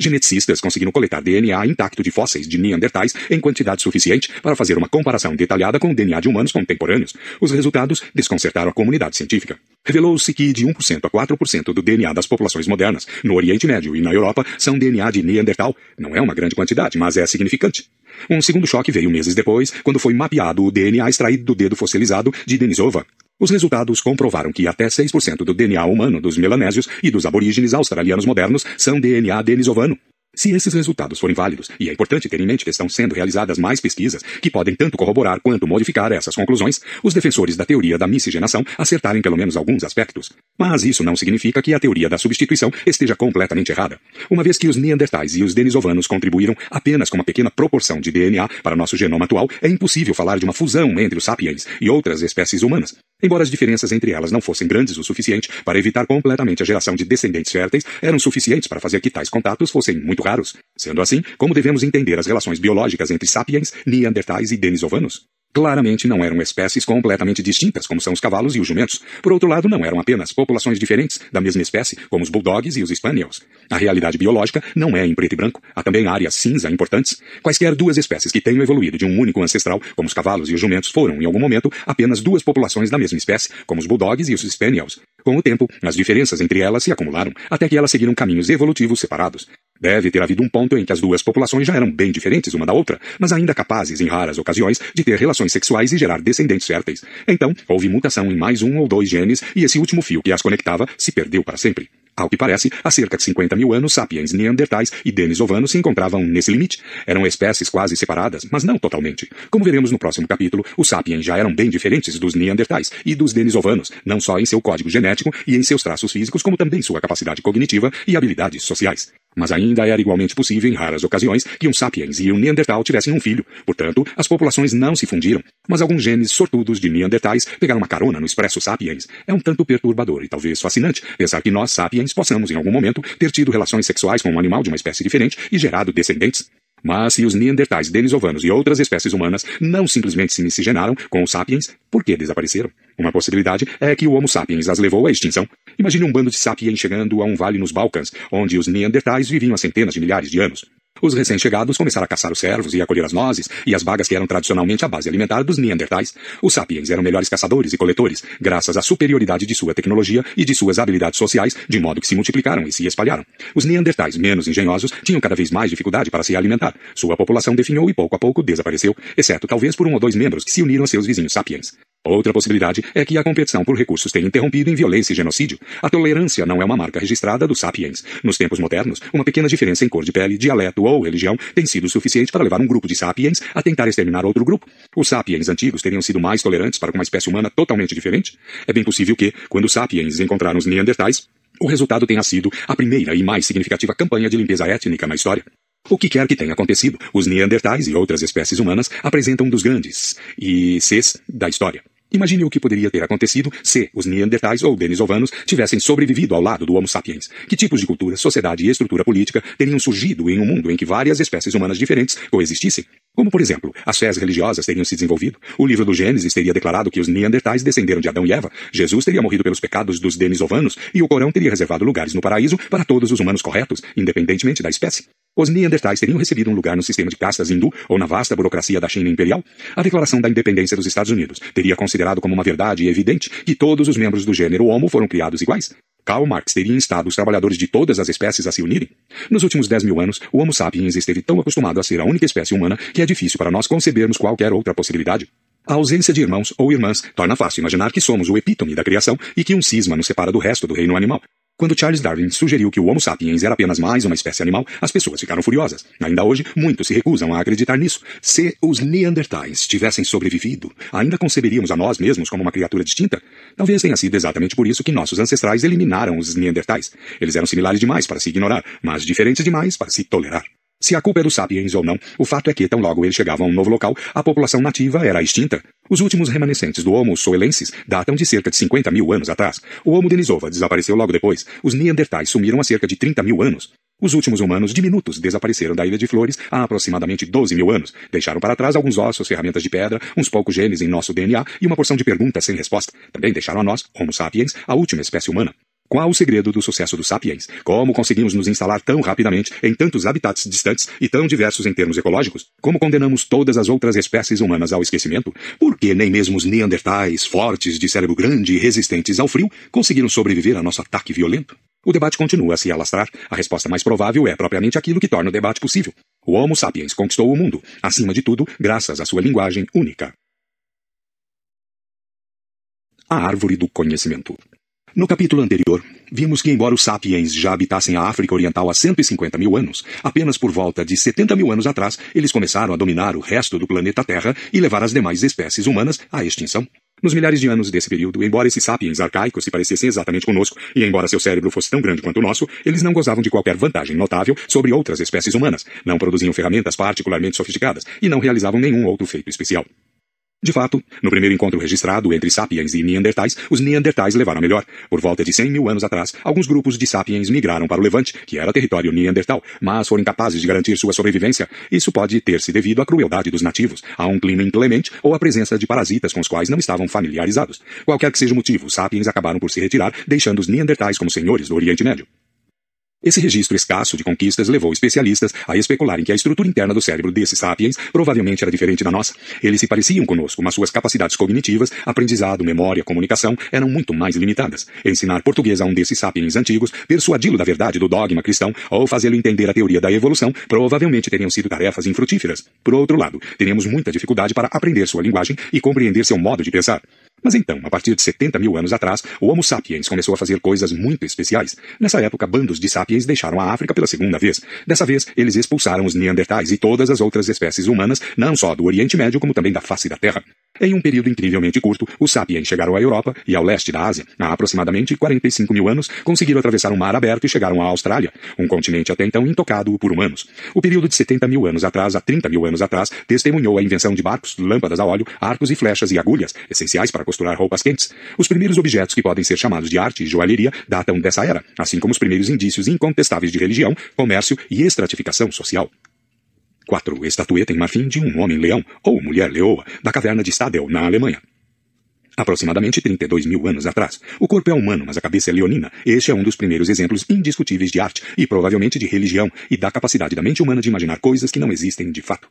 Geneticistas conseguiram coletar DNA intacto de fósseis de neandertais em quantidade suficiente para fazer uma comparação detalhada com o DNA de humanos contemporâneos. Os resultados desconcertaram a comunidade científica. Revelou-se que de 1% a 4% do DNA das populações modernas, no Oriente Médio e na Europa, são DNA de neandertal. Não é uma grande quantidade, mas é significante. Um segundo choque veio meses depois, quando foi mapeado o DNA extraído do dedo fossilizado de Denisova. Os resultados comprovaram que até 6% do DNA humano dos melanésios e dos aborígenes australianos modernos são DNA denisovano. Se esses resultados forem válidos, e é importante ter em mente que estão sendo realizadas mais pesquisas que podem tanto corroborar quanto modificar essas conclusões, os defensores da teoria da miscigenação acertaram em pelo menos alguns aspectos. Mas isso não significa que a teoria da substituição esteja completamente errada. Uma vez que os neandertais e os denisovanos contribuíram apenas com uma pequena proporção de DNA para nosso genoma atual, é impossível falar de uma fusão entre os sapiens e outras espécies humanas. Embora as diferenças entre elas não fossem grandes o suficiente para evitar completamente a geração de descendentes férteis, eram suficientes para fazer que tais contatos fossem muito raros. Sendo assim, como devemos entender as relações biológicas entre sapiens, neandertais e denisovanos? Claramente não eram espécies completamente distintas, como são os cavalos e os jumentos. Por outro lado, não eram apenas populações diferentes da mesma espécie, como os bulldogs e os spaniels. A realidade biológica não é em preto e branco. Há também áreas cinza importantes. Quaisquer duas espécies que tenham evoluído de um único ancestral, como os cavalos e os jumentos, foram, em algum momento, apenas duas populações da mesma espécie, como os bulldogs e os spaniels. Com o tempo, as diferenças entre elas se acumularam, até que elas seguiram caminhos evolutivos separados. Deve ter havido um ponto em que as duas populações já eram bem diferentes uma da outra, mas ainda capazes, em raras ocasiões, de ter relações sexuais e gerar descendentes férteis. Então, houve mutação em mais um ou dois genes e esse último fio que as conectava se perdeu para sempre. Ao que parece, há cerca de 50 mil anos, sapiens neandertais e denisovanos se encontravam nesse limite. Eram espécies quase separadas, mas não totalmente. Como veremos no próximo capítulo, os sapiens já eram bem diferentes dos neandertais e dos denisovanos, não só em seu código genético e em seus traços físicos, como também sua capacidade cognitiva e habilidades sociais. Mas ainda era igualmente possível, em raras ocasiões, que um sapiens e um neandertal tivessem um filho. Portanto, as populações não se fundiram. Mas alguns genes sortudos de neandertais pegaram uma carona no expresso sapiens. É um tanto perturbador e talvez fascinante pensar que nós, sapiens, possamos, em algum momento, ter tido relações sexuais com um animal de uma espécie diferente e gerado descendentes. Mas se os neandertais, denisovanos e outras espécies humanas não simplesmente se miscigenaram com os sapiens, por que desapareceram? Uma possibilidade é que o Homo sapiens as levou à extinção. Imagine um bando de sapiens chegando a um vale nos Balcãs, onde os neandertais viviam há centenas de milhares de anos. Os recém-chegados começaram a caçar os cervos e a colher as nozes e as bagas que eram tradicionalmente a base alimentar dos Neandertais. Os sapiens eram melhores caçadores e coletores, graças à superioridade de sua tecnologia e de suas habilidades sociais, de modo que se multiplicaram e se espalharam. Os Neandertais, menos engenhosos, tinham cada vez mais dificuldade para se alimentar. Sua população definhou e pouco a pouco desapareceu, exceto talvez por um ou dois membros que se uniram a seus vizinhos sapiens. Outra possibilidade é que a competição por recursos tenha interrompido em violência e genocídio. A tolerância não é uma marca registrada dos sapiens. Nos tempos modernos, uma pequena diferença em cor de pele, dialeto ou religião tem sido suficiente para levar um grupo de sapiens a tentar exterminar outro grupo. Os sapiens antigos teriam sido mais tolerantes para com uma espécie humana totalmente diferente? É bem possível que, quando os sapiens encontraram os Neandertais, o resultado tenha sido a primeira e mais significativa campanha de limpeza étnica na história. O que quer que tenha acontecido, os Neandertais e outras espécies humanas apresentam um dos grandes Cs da história. Imagine o que poderia ter acontecido se os Neandertais ou denisovanos tivessem sobrevivido ao lado do Homo sapiens. Que tipos de cultura, sociedade e estrutura política teriam surgido em um mundo em que várias espécies humanas diferentes coexistissem? Como, por exemplo, as fés religiosas teriam se desenvolvido? O livro do Gênesis teria declarado que os Neandertais descenderam de Adão e Eva? Jesus teria morrido pelos pecados dos denisovanos? E o Corão teria reservado lugares no paraíso para todos os humanos corretos, independentemente da espécie? Os Neandertais teriam recebido um lugar no sistema de castas hindu ou na vasta burocracia da China imperial? A Declaração da Independência dos Estados Unidos teria considerado como uma verdade evidente que todos os membros do gênero Homo foram criados iguais? Karl Marx teria instado os trabalhadores de todas as espécies a se unirem? Nos últimos 10.000 anos, o Homo sapiens esteve tão acostumado a ser a única espécie humana que é difícil para nós concebermos qualquer outra possibilidade. A ausência de irmãos ou irmãs torna fácil imaginar que somos o epítome da criação e que um cisma nos separa do resto do reino animal. Quando Charles Darwin sugeriu que o Homo sapiens era apenas mais uma espécie animal, as pessoas ficaram furiosas. Ainda hoje, muitos se recusam a acreditar nisso. Se os Neandertais tivessem sobrevivido, ainda conceberíamos a nós mesmos como uma criatura distinta? Talvez tenha sido exatamente por isso que nossos ancestrais eliminaram os Neandertais. Eles eram similares demais para se ignorar, mas diferentes demais para se tolerar. Se a culpa é dos sapiens ou não, o fato é que, tão logo eles chegavam a um novo local, a população nativa era extinta. Os últimos remanescentes do Homo soelensis datam de cerca de 50.000 anos atrás. O Homo denisova desapareceu logo depois. Os Neandertais sumiram há cerca de 30.000 anos. Os últimos humanos diminutos desapareceram da Ilha de Flores há aproximadamente 12.000 anos. Deixaram para trás alguns ossos, ferramentas de pedra, uns poucos genes em nosso DNA e uma porção de perguntas sem resposta. Também deixaram a nós, Homo sapiens, a última espécie humana. Qual o segredo do sucesso dos sapiens? Como conseguimos nos instalar tão rapidamente em tantos habitats distantes e tão diversos em termos ecológicos? Como condenamos todas as outras espécies humanas ao esquecimento? Por que nem mesmo os Neandertais, fortes, de cérebro grande e resistentes ao frio, conseguiram sobreviver a nosso ataque violento? O debate continua a se alastrar. A resposta mais provável é propriamente aquilo que torna o debate possível. O Homo sapiens conquistou o mundo, acima de tudo, graças à sua linguagem única. A árvore do conhecimento. No capítulo anterior, vimos que embora os sapiens já habitassem a África Oriental há 150.000 anos, apenas por volta de 70.000 anos atrás, eles começaram a dominar o resto do planeta Terra e levar as demais espécies humanas à extinção. Nos milhares de anos desse período, embora esses sapiens arcaicos se parecessem exatamente conosco, e embora seu cérebro fosse tão grande quanto o nosso, eles não gozavam de qualquer vantagem notável sobre outras espécies humanas, não produziam ferramentas particularmente sofisticadas e não realizavam nenhum outro feito especial. De fato, no primeiro encontro registrado entre sapiens e neandertais, os neandertais levaram a melhor. Por volta de 100.000 anos atrás, alguns grupos de sapiens migraram para o Levante, que era território neandertal, mas foram incapazes de garantir sua sobrevivência. Isso pode ter-se devido à crueldade dos nativos, a um clima inclemente ou à presença de parasitas com os quais não estavam familiarizados. Qualquer que seja o motivo, os sapiens acabaram por se retirar, deixando os neandertais como senhores do Oriente Médio. Esse registro escasso de conquistas levou especialistas a especularem que a estrutura interna do cérebro desses sapiens provavelmente era diferente da nossa. Eles se pareciam conosco, mas suas capacidades cognitivas, aprendizado, memória, comunicação eram muito mais limitadas. Ensinar português a um desses sapiens antigos, persuadi-lo da verdade do dogma cristão ou fazê-lo entender a teoria da evolução provavelmente teriam sido tarefas infrutíferas. Por outro lado, teríamos muita dificuldade para aprender sua linguagem e compreender seu modo de pensar. Mas então, a partir de 70.000 anos atrás, o Homo sapiens começou a fazer coisas muito especiais. Nessa época, bandos de sapiens deixaram a África pela segunda vez. Dessa vez, eles expulsaram os neandertais e todas as outras espécies humanas, não só do Oriente Médio, como também da face da Terra. Em um período incrivelmente curto, os sapiens chegaram à Europa e ao leste da Ásia. Há aproximadamente 45.000 anos, conseguiram atravessar um mar aberto e chegaram à Austrália, um continente até então intocado por humanos. O período de 70.000 anos atrás a 30.000 anos atrás testemunhou a invenção de barcos, lâmpadas a óleo, arcos e flechas e agulhas, essenciais para costurar roupas quentes. Os primeiros objetos que podem ser chamados de arte e joalheria datam dessa era, assim como os primeiros indícios incontestáveis de religião, comércio e estratificação social. 4. Estatueta em marfim de um homem-leão, ou mulher-leoa, da caverna de Stadel, na Alemanha. aproximadamente 32 mil anos atrás. O corpo é humano, mas a cabeça é leonina. Este é um dos primeiros exemplos indiscutíveis de arte e provavelmente de religião e da capacidade da mente humana de imaginar coisas que não existem de fato.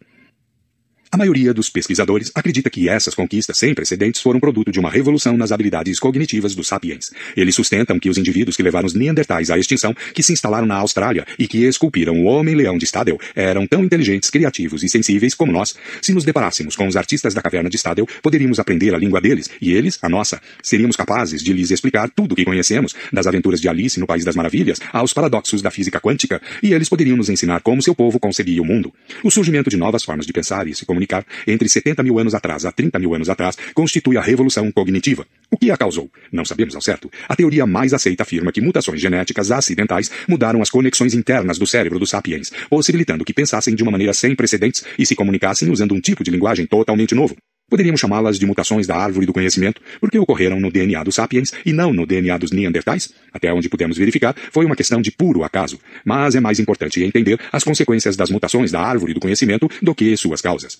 A maioria dos pesquisadores acredita que essas conquistas sem precedentes foram produto de uma revolução nas habilidades cognitivas dos sapiens. Eles sustentam que os indivíduos que levaram os Neandertais à extinção, que se instalaram na Austrália e que esculpiram o Homem-Leão de Stadel, eram tão inteligentes, criativos e sensíveis como nós. Se nos deparássemos com os artistas da caverna de Stadel, poderíamos aprender a língua deles, e eles, a nossa. Seríamos capazes de lhes explicar tudo o que conhecemos, das aventuras de Alice no País das Maravilhas, aos paradoxos da física quântica, e eles poderiam nos ensinar como seu povo concebia o mundo. O surgimento de novas formas de pensar e se comunicar entre 70 mil anos atrás a 30 mil anos atrás constitui a revolução cognitiva. O que a causou? Não sabemos ao certo. A teoria mais aceita afirma que mutações genéticas acidentais mudaram as conexões internas do cérebro dos sapiens, possibilitando que pensassem de uma maneira sem precedentes e se comunicassem usando um tipo de linguagem totalmente novo. Poderíamos chamá-las de mutações da árvore do conhecimento, porque ocorreram no DNA dos sapiens e não no DNA dos neandertais. Até onde pudemos verificar, foi uma questão de puro acaso. Mas é mais importante entender as consequências das mutações da árvore do conhecimento do que suas causas.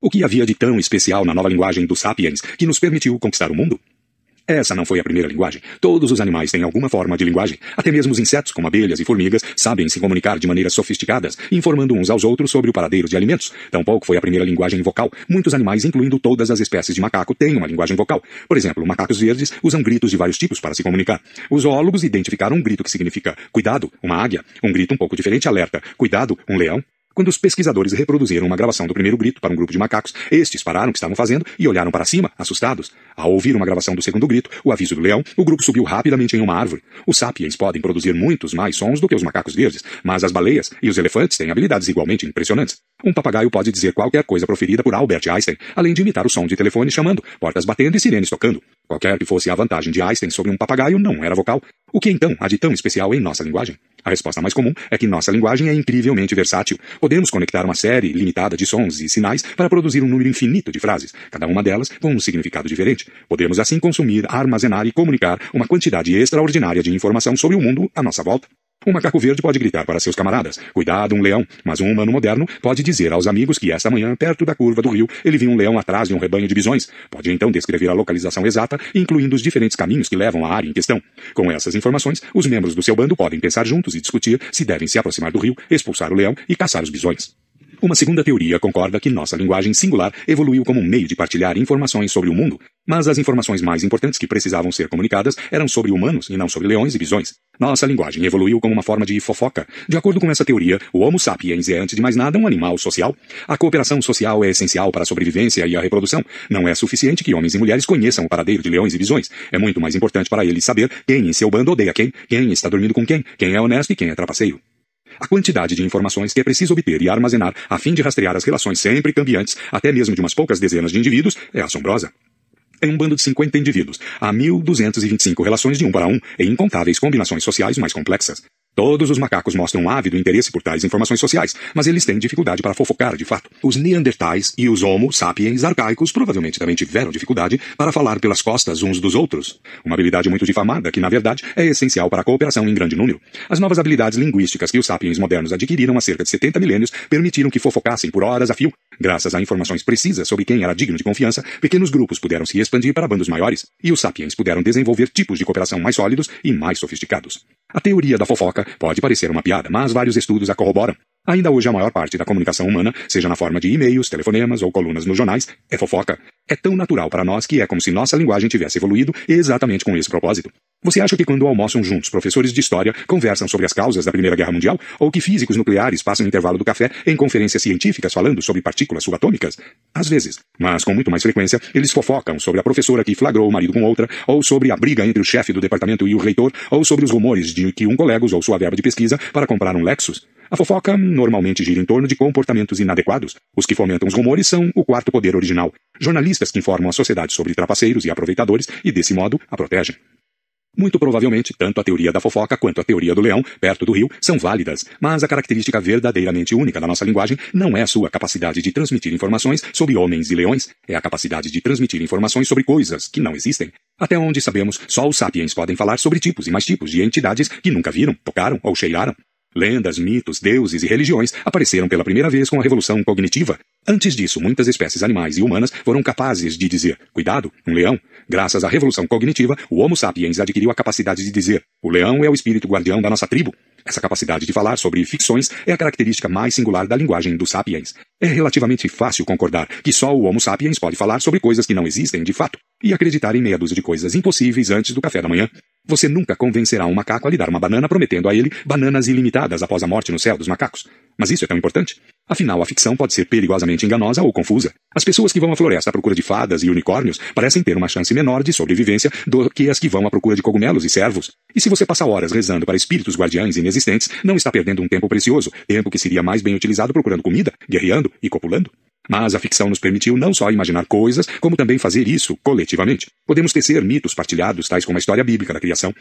O que havia de tão especial na nova linguagem dos sapiens que nos permitiu conquistar o mundo? Essa não foi a primeira linguagem. Todos os animais têm alguma forma de linguagem. Até mesmo os insetos, como abelhas e formigas, sabem se comunicar de maneiras sofisticadas, informando uns aos outros sobre o paradeiro de alimentos. Tampouco foi a primeira linguagem vocal. Muitos animais, incluindo todas as espécies de macaco, têm uma linguagem vocal. Por exemplo, macacos verdes usam gritos de vários tipos para se comunicar. Os zoólogos identificaram um grito que significa cuidado, uma águia. Um grito um pouco diferente alerta, cuidado, um leão. Quando os pesquisadores reproduziram uma gravação do primeiro grito para um grupo de macacos, estes pararam o que estavam fazendo e olharam para cima, assustados. Ao ouvir uma gravação do segundo grito, o aviso do leão, o grupo subiu rapidamente em uma árvore. Os sapiens podem produzir muitos mais sons do que os macacos verdes, mas as baleias e os elefantes têm habilidades igualmente impressionantes. Um papagaio pode dizer qualquer coisa proferida por Albert Einstein, além de imitar o som de telefone chamando, portas batendo e sirenes tocando. Qualquer que fosse a vantagem de Einstein sobre um papagaio não era vocal. O que então há de tão especial em nossa linguagem? A resposta mais comum é que nossa linguagem é incrivelmente versátil. Podemos conectar uma série limitada de sons e sinais para produzir um número infinito de frases, cada uma delas com um significado diferente. Podemos assim consumir, armazenar e comunicar uma quantidade extraordinária de informação sobre o mundo à nossa volta. Um macaco verde pode gritar para seus camaradas, cuidado, um leão, mas um humano moderno pode dizer aos amigos que esta manhã, perto da curva do rio, ele viu um leão atrás de um rebanho de bisões. Pode então descrever a localização exata, incluindo os diferentes caminhos que levam à área em questão. Com essas informações, os membros do seu bando podem pensar juntos e discutir se devem se aproximar do rio, expulsar o leão e caçar os bisões. Uma segunda teoria concorda que nossa linguagem singular evoluiu como um meio de partilhar informações sobre o mundo, mas as informações mais importantes que precisavam ser comunicadas eram sobre humanos e não sobre leões e bisões. Nossa linguagem evoluiu como uma forma de fofoca. De acordo com essa teoria, o Homo sapiens é, antes de mais nada, um animal social. A cooperação social é essencial para a sobrevivência e a reprodução. Não é suficiente que homens e mulheres conheçam o paradeiro de leões e bisões. É muito mais importante para eles saber quem em seu bando odeia quem está dormindo com quem é honesto e quem é trapaceiro. A quantidade de informações que é preciso obter e armazenar a fim de rastrear as relações sempre cambiantes, até mesmo de umas poucas dezenas de indivíduos, é assombrosa. Em um bando de 50 indivíduos, há 1.225 relações de 1 para 1 e incontáveis combinações sociais mais complexas. Todos os macacos mostram um ávido interesse por tais informações sociais, mas eles têm dificuldade para fofocar de fato. Os neandertais e os homo sapiens arcaicos provavelmente também tiveram dificuldade para falar pelas costas uns dos outros. Uma habilidade muito difamada que, na verdade, é essencial para a cooperação em grande número. As novas habilidades linguísticas que os sapiens modernos adquiriram há cerca de 70 milênios permitiram que fofocassem por horas a fio. Graças a informações precisas sobre quem era digno de confiança, pequenos grupos puderam se expandir para bandos maiores, e os sapiens puderam desenvolver tipos de cooperação mais sólidos e mais sofisticados. A teoria da fofoca pode parecer uma piada, mas vários estudos a corroboram. Ainda hoje a maior parte da comunicação humana, seja na forma de e-mails, telefonemas ou colunas nos jornais, é fofoca. É tão natural para nós que é como se nossa linguagem tivesse evoluído exatamente com esse propósito. Você acha que quando almoçam juntos professores de história conversam sobre as causas da Primeira Guerra Mundial? Ou que físicos nucleares passam o intervalo do café em conferências científicas falando sobre partículas subatômicas? Às vezes. Mas com muito mais frequência, eles fofocam sobre a professora que flagrou o marido com outra, ou sobre a briga entre o chefe do departamento e o reitor, ou sobre os rumores de que um colega usou sua verba de pesquisa para comprar um Lexus. A fofoca normalmente gira em torno de comportamentos inadequados. Os que fomentam os rumores são o quarto poder original. Jornalistas que informam a sociedade sobre trapaceiros e aproveitadores e, desse modo, a protegem. Muito provavelmente, tanto a teoria da fofoca quanto a teoria do leão, perto do rio, são válidas, mas a característica verdadeiramente única da nossa linguagem não é a sua capacidade de transmitir informações sobre homens e leões, é a capacidade de transmitir informações sobre coisas que não existem. Até onde sabemos, só os sapiens podem falar sobre tipos e mais tipos de entidades que nunca viram, tocaram ou cheiraram. Lendas, mitos, deuses e religiões apareceram pela primeira vez com a revolução cognitiva. Antes disso, muitas espécies animais e humanas foram capazes de dizer, cuidado, um leão. Graças à revolução cognitiva, o Homo sapiens adquiriu a capacidade de dizer, o leão é o espírito guardião da nossa tribo. Essa capacidade de falar sobre ficções é a característica mais singular da linguagem dos sapiens. É relativamente fácil concordar que só o Homo sapiens pode falar sobre coisas que não existem de fato e acreditar em meia dúzia de coisas impossíveis antes do café da manhã. Você nunca convencerá um macaco a lhe dar uma banana prometendo a ele bananas ilimitadas após a morte no céu dos macacos. Mas isso é tão importante? Afinal, a ficção pode ser perigosamente enganosa ou confusa. As pessoas que vão à floresta à procura de fadas e unicórnios parecem ter uma chance menor de sobrevivência do que as que vão à procura de cogumelos e cervos. E se você passa horas rezando para espíritos guardiães inexistentes, não está perdendo um tempo precioso, tempo que seria mais bem utilizado procurando comida, guerreando e copulando? Mas a ficção nos permitiu não só imaginar coisas, como também fazer isso coletivamente. Podemos tecer mitos partilhados, tais como a história bíblica da criação,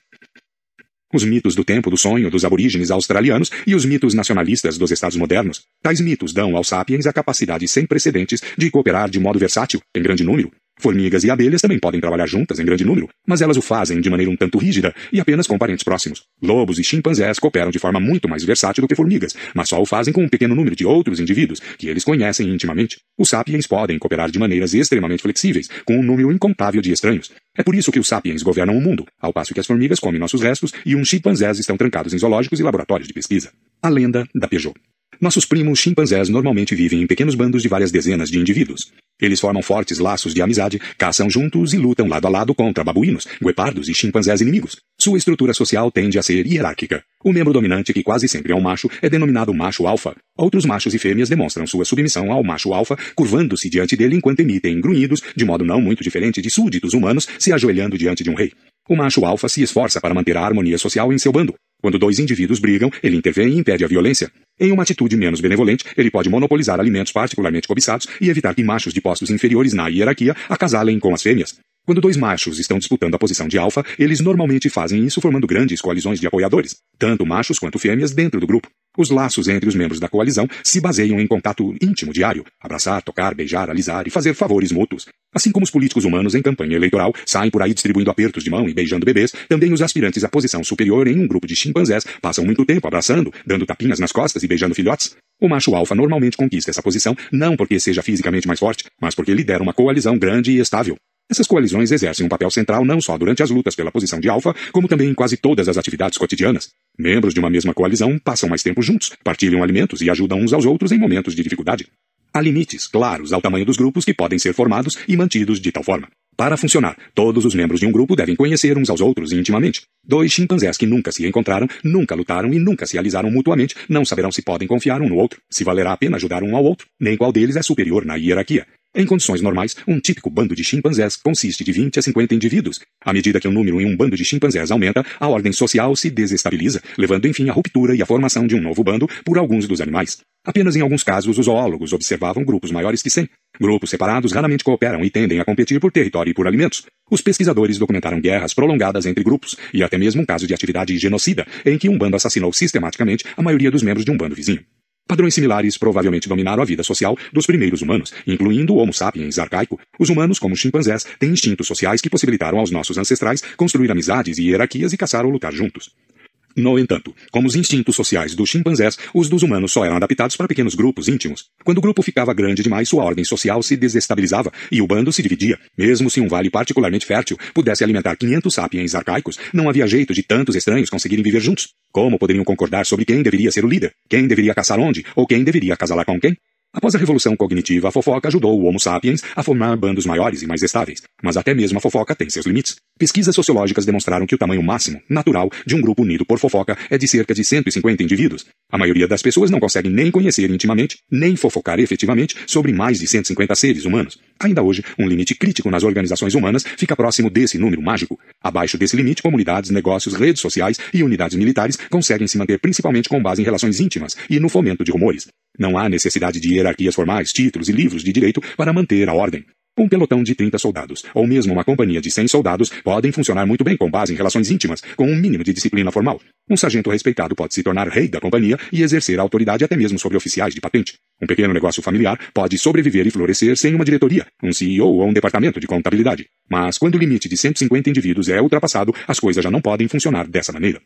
os mitos do tempo do sonho dos aborígenes australianos e os mitos nacionalistas dos estados modernos. Tais mitos dão aos sapiens a capacidade sem precedentes de cooperar de modo versátil, em grande número. Formigas e abelhas também podem trabalhar juntas em grande número, mas elas o fazem de maneira um tanto rígida e apenas com parentes próximos. Lobos e chimpanzés cooperam de forma muito mais versátil do que formigas, mas só o fazem com um pequeno número de outros indivíduos, que eles conhecem intimamente. Os sapiens podem cooperar de maneiras extremamente flexíveis, com um número incontável de estranhos. É por isso que os sapiens governam o mundo, ao passo que as formigas comem nossos restos e uns chimpanzés estão trancados em zoológicos e laboratórios de pesquisa. A lenda da Peugeot. Nossos primos chimpanzés normalmente vivem em pequenos bandos de várias dezenas de indivíduos. Eles formam fortes laços de amizade, caçam juntos e lutam lado a lado contra babuínos, guepardos e chimpanzés inimigos. Sua estrutura social tende a ser hierárquica. O membro dominante, que quase sempre é um macho, é denominado macho alfa. Outros machos e fêmeas demonstram sua submissão ao macho alfa, curvando-se diante dele enquanto emitem grunhidos, de modo não muito diferente de súditos humanos se ajoelhando diante de um rei. O macho alfa se esforça para manter a harmonia social em seu bando. Quando dois indivíduos brigam, ele intervém e impede a violência. Em uma atitude menos benevolente, ele pode monopolizar alimentos particularmente cobiçados e evitar que machos de postos inferiores na hierarquia acasalem com as fêmeas. Quando dois machos estão disputando a posição de alfa, eles normalmente fazem isso formando grandes coalizões de apoiadores, tanto machos quanto fêmeas dentro do grupo. Os laços entre os membros da coalizão se baseiam em contato íntimo diário, abraçar, tocar, beijar, alisar e fazer favores mútuos. Assim como os políticos humanos em campanha eleitoral saem por aí distribuindo apertos de mão e beijando bebês, também os aspirantes à posição superior em um grupo de chimpanzés passam muito tempo abraçando, dando tapinhas nas costas e beijando filhotes. O macho alfa normalmente conquista essa posição não porque seja fisicamente mais forte, mas porque lidera uma coalizão grande e estável. Essas coalizões exercem um papel central não só durante as lutas pela posição de alfa, como também em quase todas as atividades cotidianas. Membros de uma mesma coalizão passam mais tempo juntos, partilham alimentos e ajudam uns aos outros em momentos de dificuldade. Há limites claros ao tamanho dos grupos que podem ser formados e mantidos de tal forma. Para funcionar, todos os membros de um grupo devem conhecer uns aos outros intimamente. Dois chimpanzés que nunca se encontraram, nunca lutaram e nunca se alisaram mutuamente não saberão se podem confiar um no outro, se valerá a pena ajudar um ao outro, nem qual deles é superior na hierarquia. Em condições normais, um típico bando de chimpanzés consiste de 20 a 50 indivíduos. À medida que o número em um bando de chimpanzés aumenta, a ordem social se desestabiliza, levando enfim à ruptura e à formação de um novo bando por alguns dos animais. Apenas em alguns casos os zoólogos observavam grupos maiores que 100. Grupos separados raramente cooperam e tendem a competir por território e por alimentos. Os pesquisadores documentaram guerras prolongadas entre grupos e até mesmo um caso de atividade genocida, em que um bando assassinou sistematicamente a maioria dos membros de um bando vizinho. Padrões similares provavelmente dominaram a vida social dos primeiros humanos, incluindo o Homo sapiens arcaico. Os humanos, como os chimpanzés, têm instintos sociais que possibilitaram aos nossos ancestrais construir amizades e hierarquias e caçar ou lutar juntos. No entanto, como os instintos sociais dos chimpanzés, os dos humanos só eram adaptados para pequenos grupos íntimos. Quando o grupo ficava grande demais, sua ordem social se desestabilizava e o bando se dividia. Mesmo se um vale particularmente fértil pudesse alimentar 500 sapiens arcaicos, não havia jeito de tantos estranhos conseguirem viver juntos. Como poderiam concordar sobre quem deveria ser o líder, quem deveria caçar onde, ou quem deveria acasalar com quem? Após a revolução cognitiva, a fofoca ajudou o Homo sapiens a formar bandos maiores e mais estáveis. Mas até mesmo a fofoca tem seus limites. Pesquisas sociológicas demonstraram que o tamanho máximo, natural, de um grupo unido por fofoca é de cerca de 150 indivíduos. A maioria das pessoas não consegue nem conhecer intimamente, nem fofocar efetivamente sobre mais de 150 seres humanos. Ainda hoje, um limite crítico nas organizações humanas fica próximo desse número mágico. Abaixo desse limite, comunidades, negócios, redes sociais e unidades militares conseguem se manter principalmente com base em relações íntimas e no fomento de rumores. Não há necessidade de hierarquias formais, títulos e livros de direito para manter a ordem. Um pelotão de 30 soldados, ou mesmo uma companhia de 100 soldados, podem funcionar muito bem com base em relações íntimas, com um mínimo de disciplina formal. Um sargento respeitado pode se tornar rei da companhia e exercer a autoridade até mesmo sobre oficiais de patente. Um pequeno negócio familiar pode sobreviver e florescer sem uma diretoria, um CEO ou um departamento de contabilidade. Mas quando o limite de 150 indivíduos é ultrapassado, as coisas já não podem funcionar dessa maneira.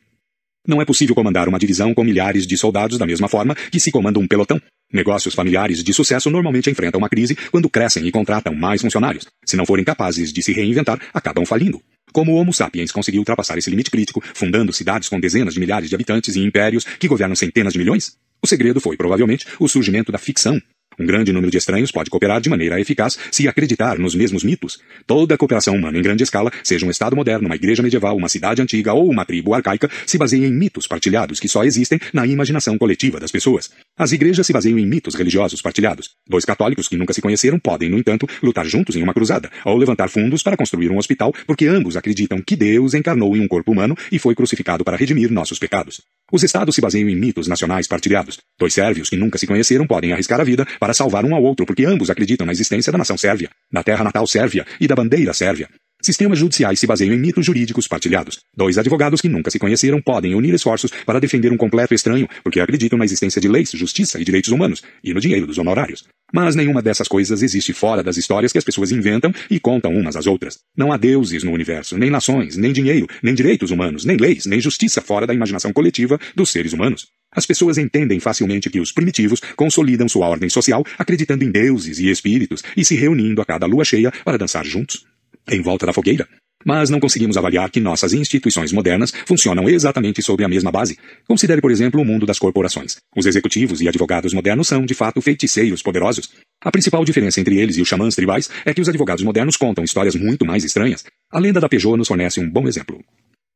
Não é possível comandar uma divisão com milhares de soldados da mesma forma que se comanda um pelotão. Negócios familiares de sucesso normalmente enfrentam uma crise quando crescem e contratam mais funcionários. Se não forem capazes de se reinventar, acabam falindo. Como o Homo sapiens conseguiu ultrapassar esse limite crítico, fundando cidades com dezenas de milhares de habitantes e impérios que governam centenas de milhões? O segredo foi, provavelmente, o surgimento da ficção. Um grande número de estranhos pode cooperar de maneira eficaz se acreditar nos mesmos mitos. Toda a cooperação humana em grande escala, seja um Estado moderno, uma igreja medieval, uma cidade antiga ou uma tribo arcaica, se baseia em mitos partilhados que só existem na imaginação coletiva das pessoas. As igrejas se baseiam em mitos religiosos partilhados. Dois católicos que nunca se conheceram podem, no entanto, lutar juntos em uma cruzada, ou levantar fundos para construir um hospital, porque ambos acreditam que Deus encarnou em um corpo humano e foi crucificado para redimir nossos pecados. Os estados se baseiam em mitos nacionais partilhados. Dois sérvios que nunca se conheceram podem arriscar a vida para salvar um ao outro, porque ambos acreditam na existência da nação sérvia, da terra natal sérvia e da bandeira sérvia. Sistemas judiciais se baseiam em mitos jurídicos partilhados. Dois advogados que nunca se conheceram podem unir esforços para defender um completo estranho, porque acreditam na existência de leis, justiça e direitos humanos, e no dinheiro dos honorários. Mas nenhuma dessas coisas existe fora das histórias que as pessoas inventam e contam umas às outras. Não há deuses no universo, nem nações, nem dinheiro, nem direitos humanos, nem leis, nem justiça fora da imaginação coletiva dos seres humanos. As pessoas entendem facilmente que os primitivos consolidam sua ordem social acreditando em deuses e espíritos e se reunindo a cada lua cheia para dançar juntos, em volta da fogueira. Mas não conseguimos avaliar que nossas instituições modernas funcionam exatamente sob a mesma base. Considere, por exemplo, o mundo das corporações. Os executivos e advogados modernos são, de fato, feiticeiros poderosos. A principal diferença entre eles e os xamãs tribais é que os advogados modernos contam histórias muito mais estranhas. A lenda da Peugeot nos fornece um bom exemplo.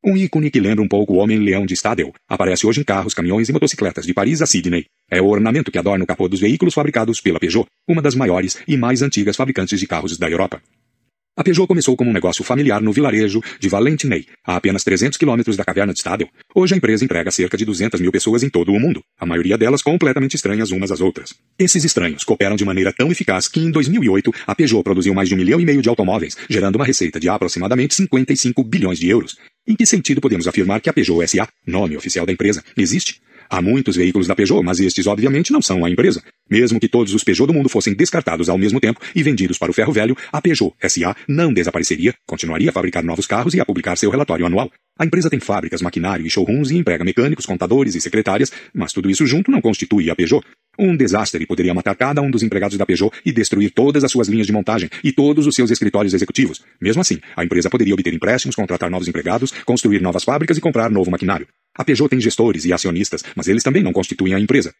Um ícone que lembra um pouco o Homem-Leão de Stadel aparece hoje em carros, caminhões e motocicletas de Paris a Sydney. É o ornamento que adorna o capô dos veículos fabricados pela Peugeot, uma das maiores e mais antigas fabricantes de carros da Europa. A Peugeot começou como um negócio familiar no vilarejo de Valentigney, a apenas 300 quilômetros da caverna de Stadel. Hoje a empresa emprega cerca de 200 mil pessoas em todo o mundo, a maioria delas completamente estranhas umas às outras. Esses estranhos cooperam de maneira tão eficaz que em 2008 a Peugeot produziu mais de 1,5 milhão de automóveis, gerando uma receita de aproximadamente 55 bilhões de euros. Em que sentido podemos afirmar que a Peugeot S.A., nome oficial da empresa, existe? Há muitos veículos da Peugeot, mas estes obviamente não são a empresa. Mesmo que todos os Peugeot do mundo fossem descartados ao mesmo tempo e vendidos para o ferro velho, a Peugeot S.A. não desapareceria, continuaria a fabricar novos carros e a publicar seu relatório anual. A empresa tem fábricas, maquinário e showrooms e emprega mecânicos, contadores e secretárias, mas tudo isso junto não constitui a Peugeot. Um desastre poderia matar cada um dos empregados da Peugeot e destruir todas as suas linhas de montagem e todos os seus escritórios executivos. Mesmo assim, a empresa poderia obter empréstimos, contratar novos empregados, construir novas fábricas e comprar novo maquinário. A Peugeot tem gestores e acionistas, mas eles também não constituem a empresa.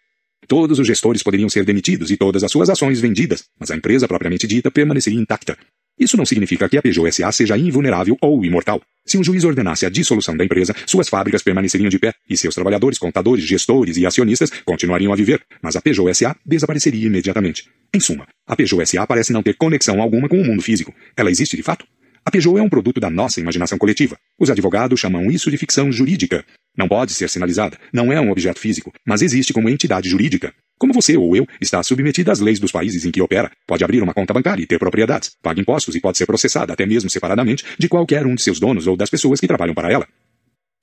Todos os gestores poderiam ser demitidos e todas as suas ações vendidas, mas a empresa propriamente dita permaneceria intacta. Isso não significa que a Peugeot S.A. seja invulnerável ou imortal. Se um juiz ordenasse a dissolução da empresa, suas fábricas permaneceriam de pé e seus trabalhadores, contadores, gestores e acionistas continuariam a viver, mas a Peugeot S.A. desapareceria imediatamente. Em suma, a Peugeot S.A. parece não ter conexão alguma com o mundo físico. Ela existe de fato? A Peugeot é um produto da nossa imaginação coletiva. Os advogados chamam isso de ficção jurídica. Não pode ser sinalizada, não é um objeto físico, mas existe como entidade jurídica. Como você ou eu está submetida às leis dos países em que opera, pode abrir uma conta bancária e ter propriedades, paga impostos e pode ser processada até mesmo separadamente de qualquer um de seus donos ou das pessoas que trabalham para ela.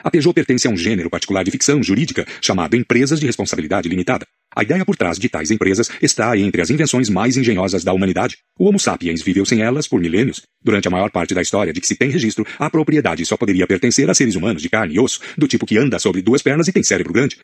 A Peugeot pertence a um gênero particular de ficção jurídica chamado empresas de responsabilidade limitada. A ideia por trás de tais empresas está entre as invenções mais engenhosas da humanidade. O Homo sapiens viveu sem elas por milênios. Durante a maior parte da história de que se tem registro, a propriedade só poderia pertencer a seres humanos de carne e osso, do tipo que anda sobre duas pernas e tem cérebro grande.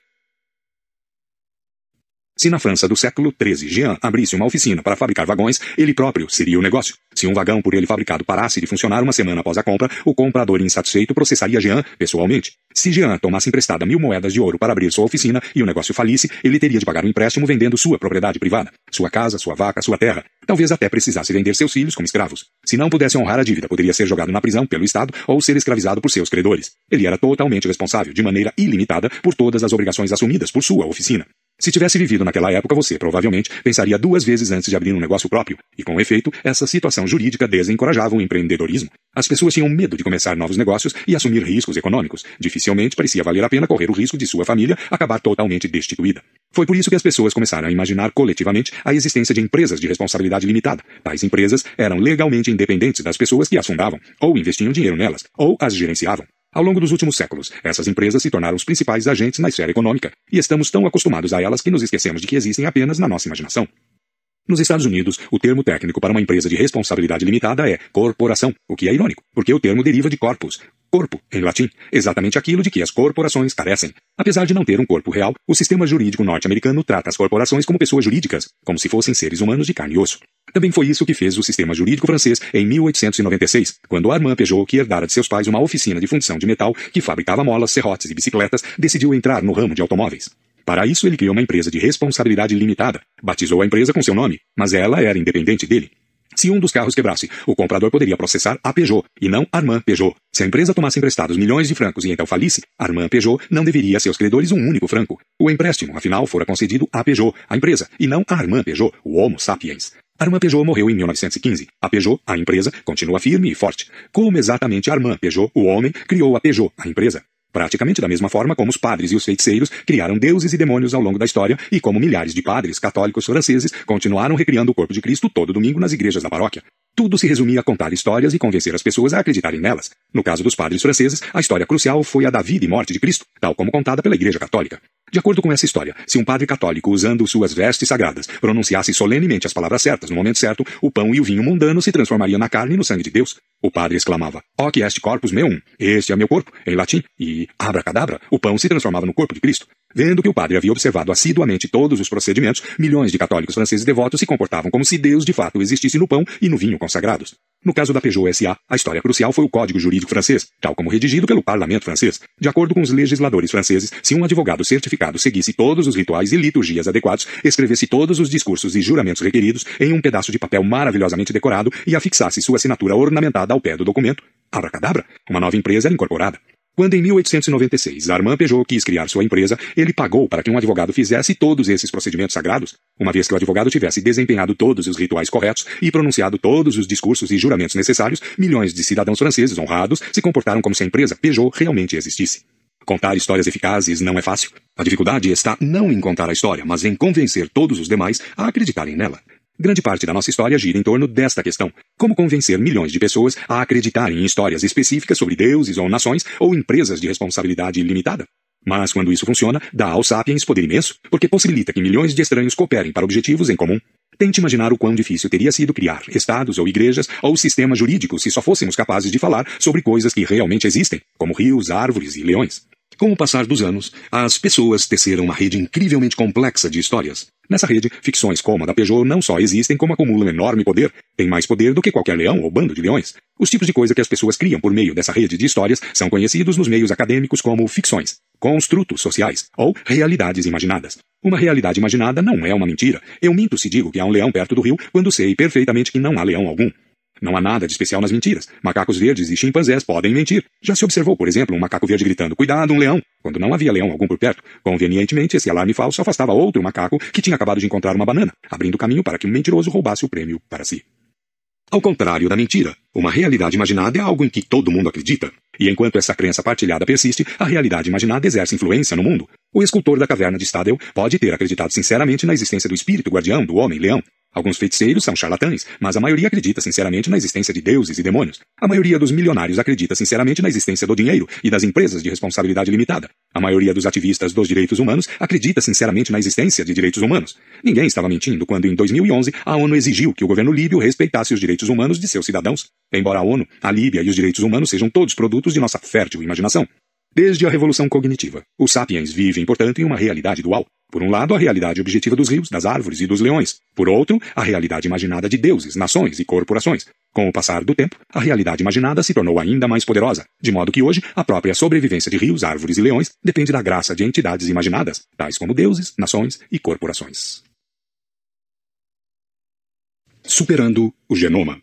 Se na França do século XIII Jean abrisse uma oficina para fabricar vagões, ele próprio seria o negócio. Se um vagão por ele fabricado parasse de funcionar uma semana após a compra, o comprador insatisfeito processaria Jean pessoalmente. Se Jean tomasse emprestada 1.000 moedas de ouro para abrir sua oficina e o negócio falisse, ele teria de pagar um empréstimo vendendo sua propriedade privada, sua casa, sua vaca, sua terra. Talvez até precisasse vender seus filhos como escravos. Se não pudesse honrar a dívida, poderia ser jogado na prisão pelo Estado ou ser escravizado por seus credores. Ele era totalmente responsável, de maneira ilimitada, por todas as obrigações assumidas por sua oficina. Se tivesse vivido naquela época, você, provavelmente, pensaria 2 vezes antes de abrir um negócio próprio. E, com efeito, essa situação jurídica desencorajava o empreendedorismo. As pessoas tinham medo de começar novos negócios e assumir riscos econômicos. Dificilmente parecia valer a pena correr o risco de sua família acabar totalmente destituída. Foi por isso que as pessoas começaram a imaginar coletivamente a existência de empresas de responsabilidade limitada. Tais empresas eram legalmente independentes das pessoas que as fundavam, ou investiam dinheiro nelas, ou as gerenciavam. Ao longo dos últimos séculos, essas empresas se tornaram os principais agentes na esfera econômica, e estamos tão acostumados a elas que nos esquecemos de que existem apenas na nossa imaginação. Nos Estados Unidos, o termo técnico para uma empresa de responsabilidade limitada é corporação, o que é irônico, porque o termo deriva de corpus, Corpo, em latim, exatamente aquilo de que as corporações carecem. Apesar de não ter um corpo real, o sistema jurídico norte-americano trata as corporações como pessoas jurídicas, como se fossem seres humanos de carne e osso. Também foi isso que fez o sistema jurídico francês em 1896, quando Armand Peugeot, que herdara de seus pais uma oficina de fundição de metal que fabricava molas, serrotes e bicicletas, decidiu entrar no ramo de automóveis. Para isso, ele criou uma empresa de responsabilidade limitada, batizou a empresa com seu nome, mas ela era independente dele. Se um dos carros quebrasse, o comprador poderia processar a Peugeot, e não Armand Peugeot. Se a empresa tomasse emprestados milhões de francos e então falisse, Armand Peugeot não deveria a seus credores um único franco. O empréstimo, afinal, fora concedido a Peugeot, a empresa, e não a Armand Peugeot, o Homo sapiens. Armand Peugeot morreu em 1915. A Peugeot, a empresa, continua firme e forte. Como exatamente Armand Peugeot, o homem, criou a Peugeot, a empresa? Praticamente da mesma forma como os padres e os feiticeiros criaram deuses e demônios ao longo da história e como milhares de padres católicos franceses continuaram recriando o corpo de Cristo todo domingo nas igrejas da paróquia. Tudo se resumia a contar histórias e convencer as pessoas a acreditarem nelas. No caso dos padres franceses, a história crucial foi a da vida e morte de Cristo, tal como contada pela Igreja Católica. De acordo com essa história, se um padre católico, usando suas vestes sagradas, pronunciasse solenemente as palavras certas no momento certo, o pão e o vinho mundano se transformariam na carne e no sangue de Deus. O padre exclamava, hoc est corpus meum, este é meu corpo, em latim, e abracadabra, o pão se transformava no corpo de Cristo. Vendo que o padre havia observado assiduamente todos os procedimentos, milhões de católicos franceses devotos se comportavam como se Deus de fato existisse no pão e no vinho consagrados. No caso da Peugeot S.A., a história crucial foi o Código Jurídico francês, tal como redigido pelo Parlamento francês. De acordo com os legisladores franceses, se um advogado certificado seguisse todos os rituais e liturgias adequados, escrevesse todos os discursos e juramentos requeridos em um pedaço de papel maravilhosamente decorado e afixasse sua assinatura ornamentada ao pé do documento, abracadabra, uma nova empresa era incorporada. Quando em 1896 Armand Peugeot quis criar sua empresa, ele pagou para que um advogado fizesse todos esses procedimentos sagrados. Uma vez que o advogado tivesse desempenhado todos os rituais corretos e pronunciado todos os discursos e juramentos necessários, milhões de cidadãos franceses honrados se comportaram como se a empresa Peugeot realmente existisse. Contar histórias eficazes não é fácil. A dificuldade está não em contar a história, mas em convencer todos os demais a acreditarem nela. Grande parte da nossa história gira em torno desta questão. Como convencer milhões de pessoas a acreditarem em histórias específicas sobre deuses ou nações ou empresas de responsabilidade limitada? Mas quando isso funciona, dá aos sapiens poder imenso, porque possibilita que milhões de estranhos cooperem para objetivos em comum. Tente imaginar o quão difícil teria sido criar estados ou igrejas ou sistemas jurídicos se só fôssemos capazes de falar sobre coisas que realmente existem, como rios, árvores e leões. Com o passar dos anos, as pessoas teceram uma rede incrivelmente complexa de histórias. Nessa rede, ficções como a da Peugeot não só existem como acumulam enorme poder, têm mais poder do que qualquer leão ou bando de leões. Os tipos de coisa que as pessoas criam por meio dessa rede de histórias são conhecidos nos meios acadêmicos como ficções, construtos sociais ou realidades imaginadas. Uma realidade imaginada não é uma mentira. Eu minto se digo que há um leão perto do rio quando sei perfeitamente que não há leão algum. Não há nada de especial nas mentiras. Macacos verdes e chimpanzés podem mentir. Já se observou, por exemplo, um macaco verde gritando, cuidado, um leão, quando não havia leão algum por perto. Convenientemente, esse alarme falso afastava outro macaco que tinha acabado de encontrar uma banana, abrindo caminho para que um mentiroso roubasse o prêmio para si. Ao contrário da mentira, uma realidade imaginada é algo em que todo mundo acredita. E enquanto essa crença partilhada persiste, a realidade imaginada exerce influência no mundo. O escultor da caverna de Stadel pode ter acreditado sinceramente na existência do espírito guardião do homem-leão. Alguns feiticeiros são charlatães, mas a maioria acredita sinceramente na existência de deuses e demônios. A maioria dos milionários acredita sinceramente na existência do dinheiro e das empresas de responsabilidade limitada. A maioria dos ativistas dos direitos humanos acredita sinceramente na existência de direitos humanos. Ninguém estava mentindo quando, em 2011, a ONU exigiu que o governo líbio respeitasse os direitos humanos de seus cidadãos. Embora a ONU, a Líbia e os direitos humanos sejam todos produtos de nossa fértil imaginação. Desde a Revolução Cognitiva, os sapiens vivem, portanto, em uma realidade dual. Por um lado, a realidade objetiva dos rios, das árvores e dos leões. Por outro, a realidade imaginada de deuses, nações e corporações. Com o passar do tempo, a realidade imaginada se tornou ainda mais poderosa, de modo que hoje a própria sobrevivência de rios, árvores e leões depende da graça de entidades imaginadas, tais como deuses, nações e corporações. Superando o genoma.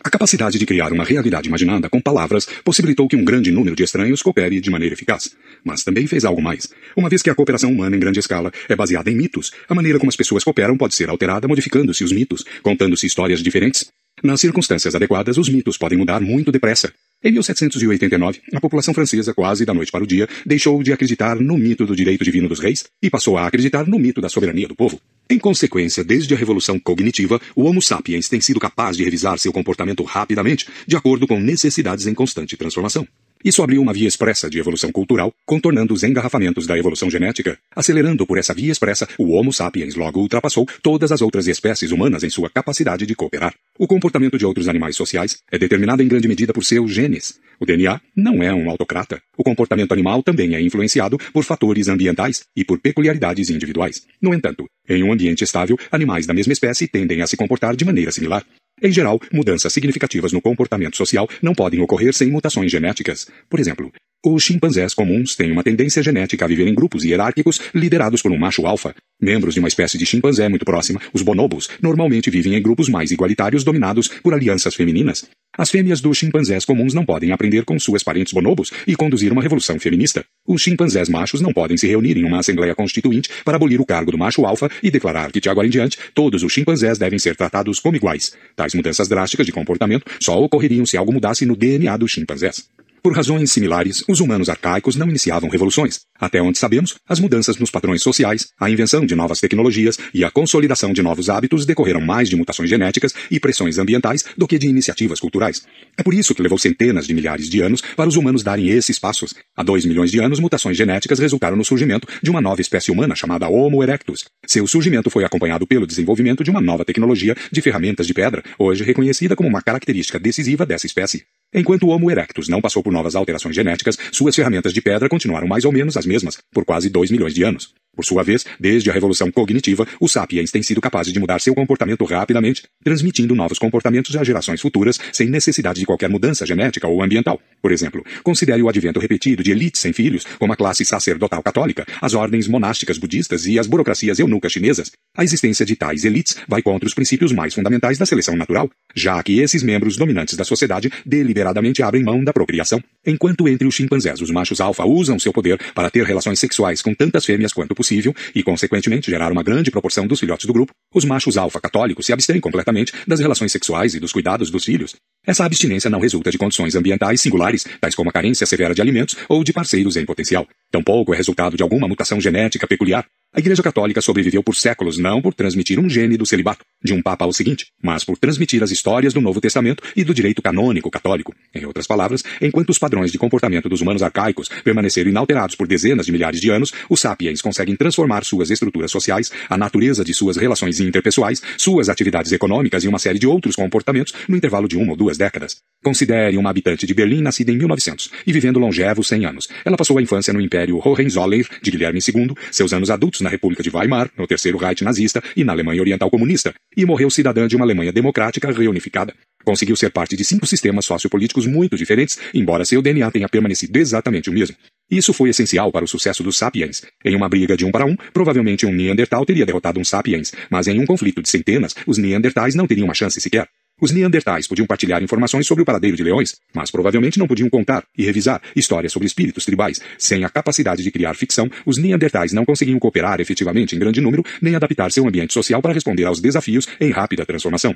A capacidade de criar uma realidade imaginada com palavras possibilitou que um grande número de estranhos coopere de maneira eficaz. Mas também fez algo mais. Uma vez que a cooperação humana em grande escala é baseada em mitos, a maneira como as pessoas cooperam pode ser alterada modificando-se os mitos, contando-se histórias diferentes. Nas circunstâncias adequadas, os mitos podem mudar muito depressa. Em 1789, a população francesa, quase da noite para o dia, deixou de acreditar no mito do direito divino dos reis e passou a acreditar no mito da soberania do povo. Em consequência, desde a Revolução Cognitiva, o Homo sapiens tem sido capaz de revisar seu comportamento rapidamente, de acordo com necessidades em constante transformação. Isso abriu uma via expressa de evolução cultural, contornando os engarrafamentos da evolução genética. Acelerando por essa via expressa, o Homo sapiens logo ultrapassou todas as outras espécies humanas em sua capacidade de cooperar. O comportamento de outros animais sociais é determinado em grande medida por seus genes. O DNA não é um autocrata. O comportamento animal também é influenciado por fatores ambientais e por peculiaridades individuais. No entanto, em um ambiente estável, animais da mesma espécie tendem a se comportar de maneira similar. Em geral, mudanças significativas no comportamento social não podem ocorrer sem mutações genéticas. Por exemplo, os chimpanzés comuns têm uma tendência genética a viver em grupos hierárquicos liderados por um macho alfa. Membros de uma espécie de chimpanzé muito próxima, os bonobos, normalmente vivem em grupos mais igualitários dominados por alianças femininas. As fêmeas dos chimpanzés comuns não podem aprender com suas parentes bonobos e conduzir uma revolução feminista. Os chimpanzés machos não podem se reunir em uma assembleia constituinte para abolir o cargo do macho alfa e declarar que de agora em diante todos os chimpanzés devem ser tratados como iguais. Tais mudanças drásticas de comportamento só ocorreriam se algo mudasse no DNA dos chimpanzés. Por razões similares, os humanos arcaicos não iniciavam revoluções. Até onde sabemos, as mudanças nos padrões sociais, a invenção de novas tecnologias e a consolidação de novos hábitos decorreram mais de mutações genéticas e pressões ambientais do que de iniciativas culturais. É por isso que levou centenas de milhares de anos para os humanos darem esses passos. Há 2 milhões de anos, mutações genéticas resultaram no surgimento de uma nova espécie humana chamada Homo erectus. Seu surgimento foi acompanhado pelo desenvolvimento de uma nova tecnologia de ferramentas de pedra, hoje reconhecida como uma característica decisiva dessa espécie. Enquanto o Homo erectus não passou por novas alterações genéticas, suas ferramentas de pedra continuaram mais ou menos as mesmas, por quase 2 milhões de anos. Por sua vez, desde a revolução cognitiva, os sapiens têm sido capazes de mudar seu comportamento rapidamente, transmitindo novos comportamentos a gerações futuras sem necessidade de qualquer mudança genética ou ambiental. Por exemplo, considere o advento repetido de elites sem filhos, como a classe sacerdotal católica, as ordens monásticas budistas e as burocracias eunucas chinesas. A existência de tais elites vai contra os princípios mais fundamentais da seleção natural, já que esses membros dominantes da sociedade deliberadamente abrem mão da procriação. Enquanto entre os chimpanzés os machos alfa usam seu poder para ter relações sexuais com tantas fêmeas quanto possível e, consequentemente, gerar uma grande proporção dos filhotes do grupo, os machos alfa católicos se abstêm completamente das relações sexuais e dos cuidados dos filhos. Essa abstinência não resulta de condições ambientais singulares, tais como a carência severa de alimentos ou de parceiros em potencial. Tampouco é resultado de alguma mutação genética peculiar. A Igreja Católica sobreviveu por séculos não por transmitir um gene do celibato, de um papa ao seguinte, mas por transmitir as histórias do Novo Testamento e do direito canônico católico. Em outras palavras, enquanto os padrões de comportamento dos humanos arcaicos permaneceram inalterados por dezenas de milhares de anos, os sapiens conseguem transformar suas estruturas sociais, a natureza de suas relações interpessoais, suas atividades econômicas e uma série de outros comportamentos no intervalo de 1 ou 2 décadas. Considere uma habitante de Berlim nascida em 1900 e vivendo longevos 100 anos. Ela passou a infância no Império Hohenzollern de Guilherme II, seus anos adultos na República de Weimar, no Terceiro Reich nazista e na Alemanha Oriental comunista, e morreu cidadã de uma Alemanha democrática reunificada. Conseguiu ser parte de 5 sistemas sociopolíticos muito diferentes, embora seu DNA tenha permanecido exatamente o mesmo. Isso foi essencial para o sucesso dos sapiens. Em uma briga de 1 para 1, provavelmente um Neandertal teria derrotado um sapiens, mas em um conflito de centenas, os Neandertais não teriam uma chance sequer. Os Neandertais podiam partilhar informações sobre o paradeiro de leões, mas provavelmente não podiam contar e revisar histórias sobre espíritos tribais. Sem a capacidade de criar ficção, os Neandertais não conseguiam cooperar efetivamente em grande número, nem adaptar seu ambiente social para responder aos desafios em rápida transformação.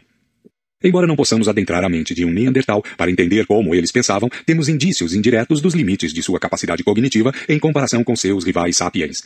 Embora não possamos adentrar a mente de um Neandertal para entender como eles pensavam, temos indícios indiretos dos limites de sua capacidade cognitiva em comparação com seus rivais sapiens.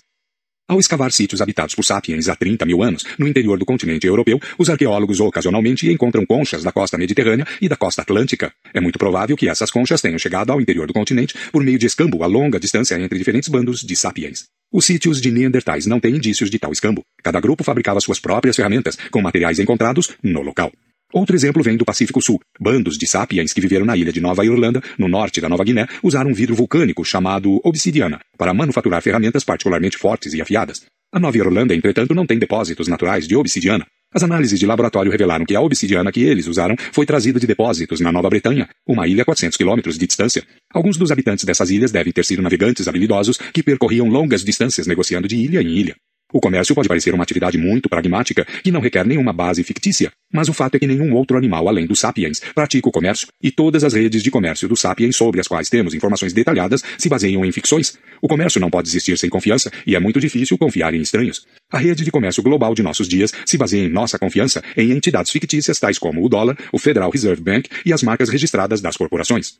Ao escavar sítios habitados por sapiens há 30 mil anos, no interior do continente europeu, os arqueólogos ocasionalmente encontram conchas da costa mediterrânea e da costa atlântica. É muito provável que essas conchas tenham chegado ao interior do continente por meio de escambo a longa distância entre diferentes bandos de sapiens. Os sítios de Neandertais não têm indícios de tal escambo. Cada grupo fabricava suas próprias ferramentas, com materiais encontrados no local. Outro exemplo vem do Pacífico Sul. Bandos de sapiens que viveram na ilha de Nova Irlanda, no norte da Nova Guiné, usaram um vidro vulcânico chamado obsidiana para manufaturar ferramentas particularmente fortes e afiadas. A Nova Irlanda, entretanto, não tem depósitos naturais de obsidiana. As análises de laboratório revelaram que a obsidiana que eles usaram foi trazida de depósitos na Nova Bretanha, uma ilha a 400 quilômetros de distância. Alguns dos habitantes dessas ilhas devem ter sido navegantes habilidosos que percorriam longas distâncias negociando de ilha em ilha. O comércio pode parecer uma atividade muito pragmática, que não requer nenhuma base fictícia, mas o fato é que nenhum outro animal além dos sapiens pratica o comércio, e todas as redes de comércio dos sapiens sobre as quais temos informações detalhadas se baseiam em ficções. O comércio não pode existir sem confiança, e é muito difícil confiar em estranhos. A rede de comércio global de nossos dias se baseia em nossa confiança em entidades fictícias tais como o dólar, o Federal Reserve Bank e as marcas registradas das corporações.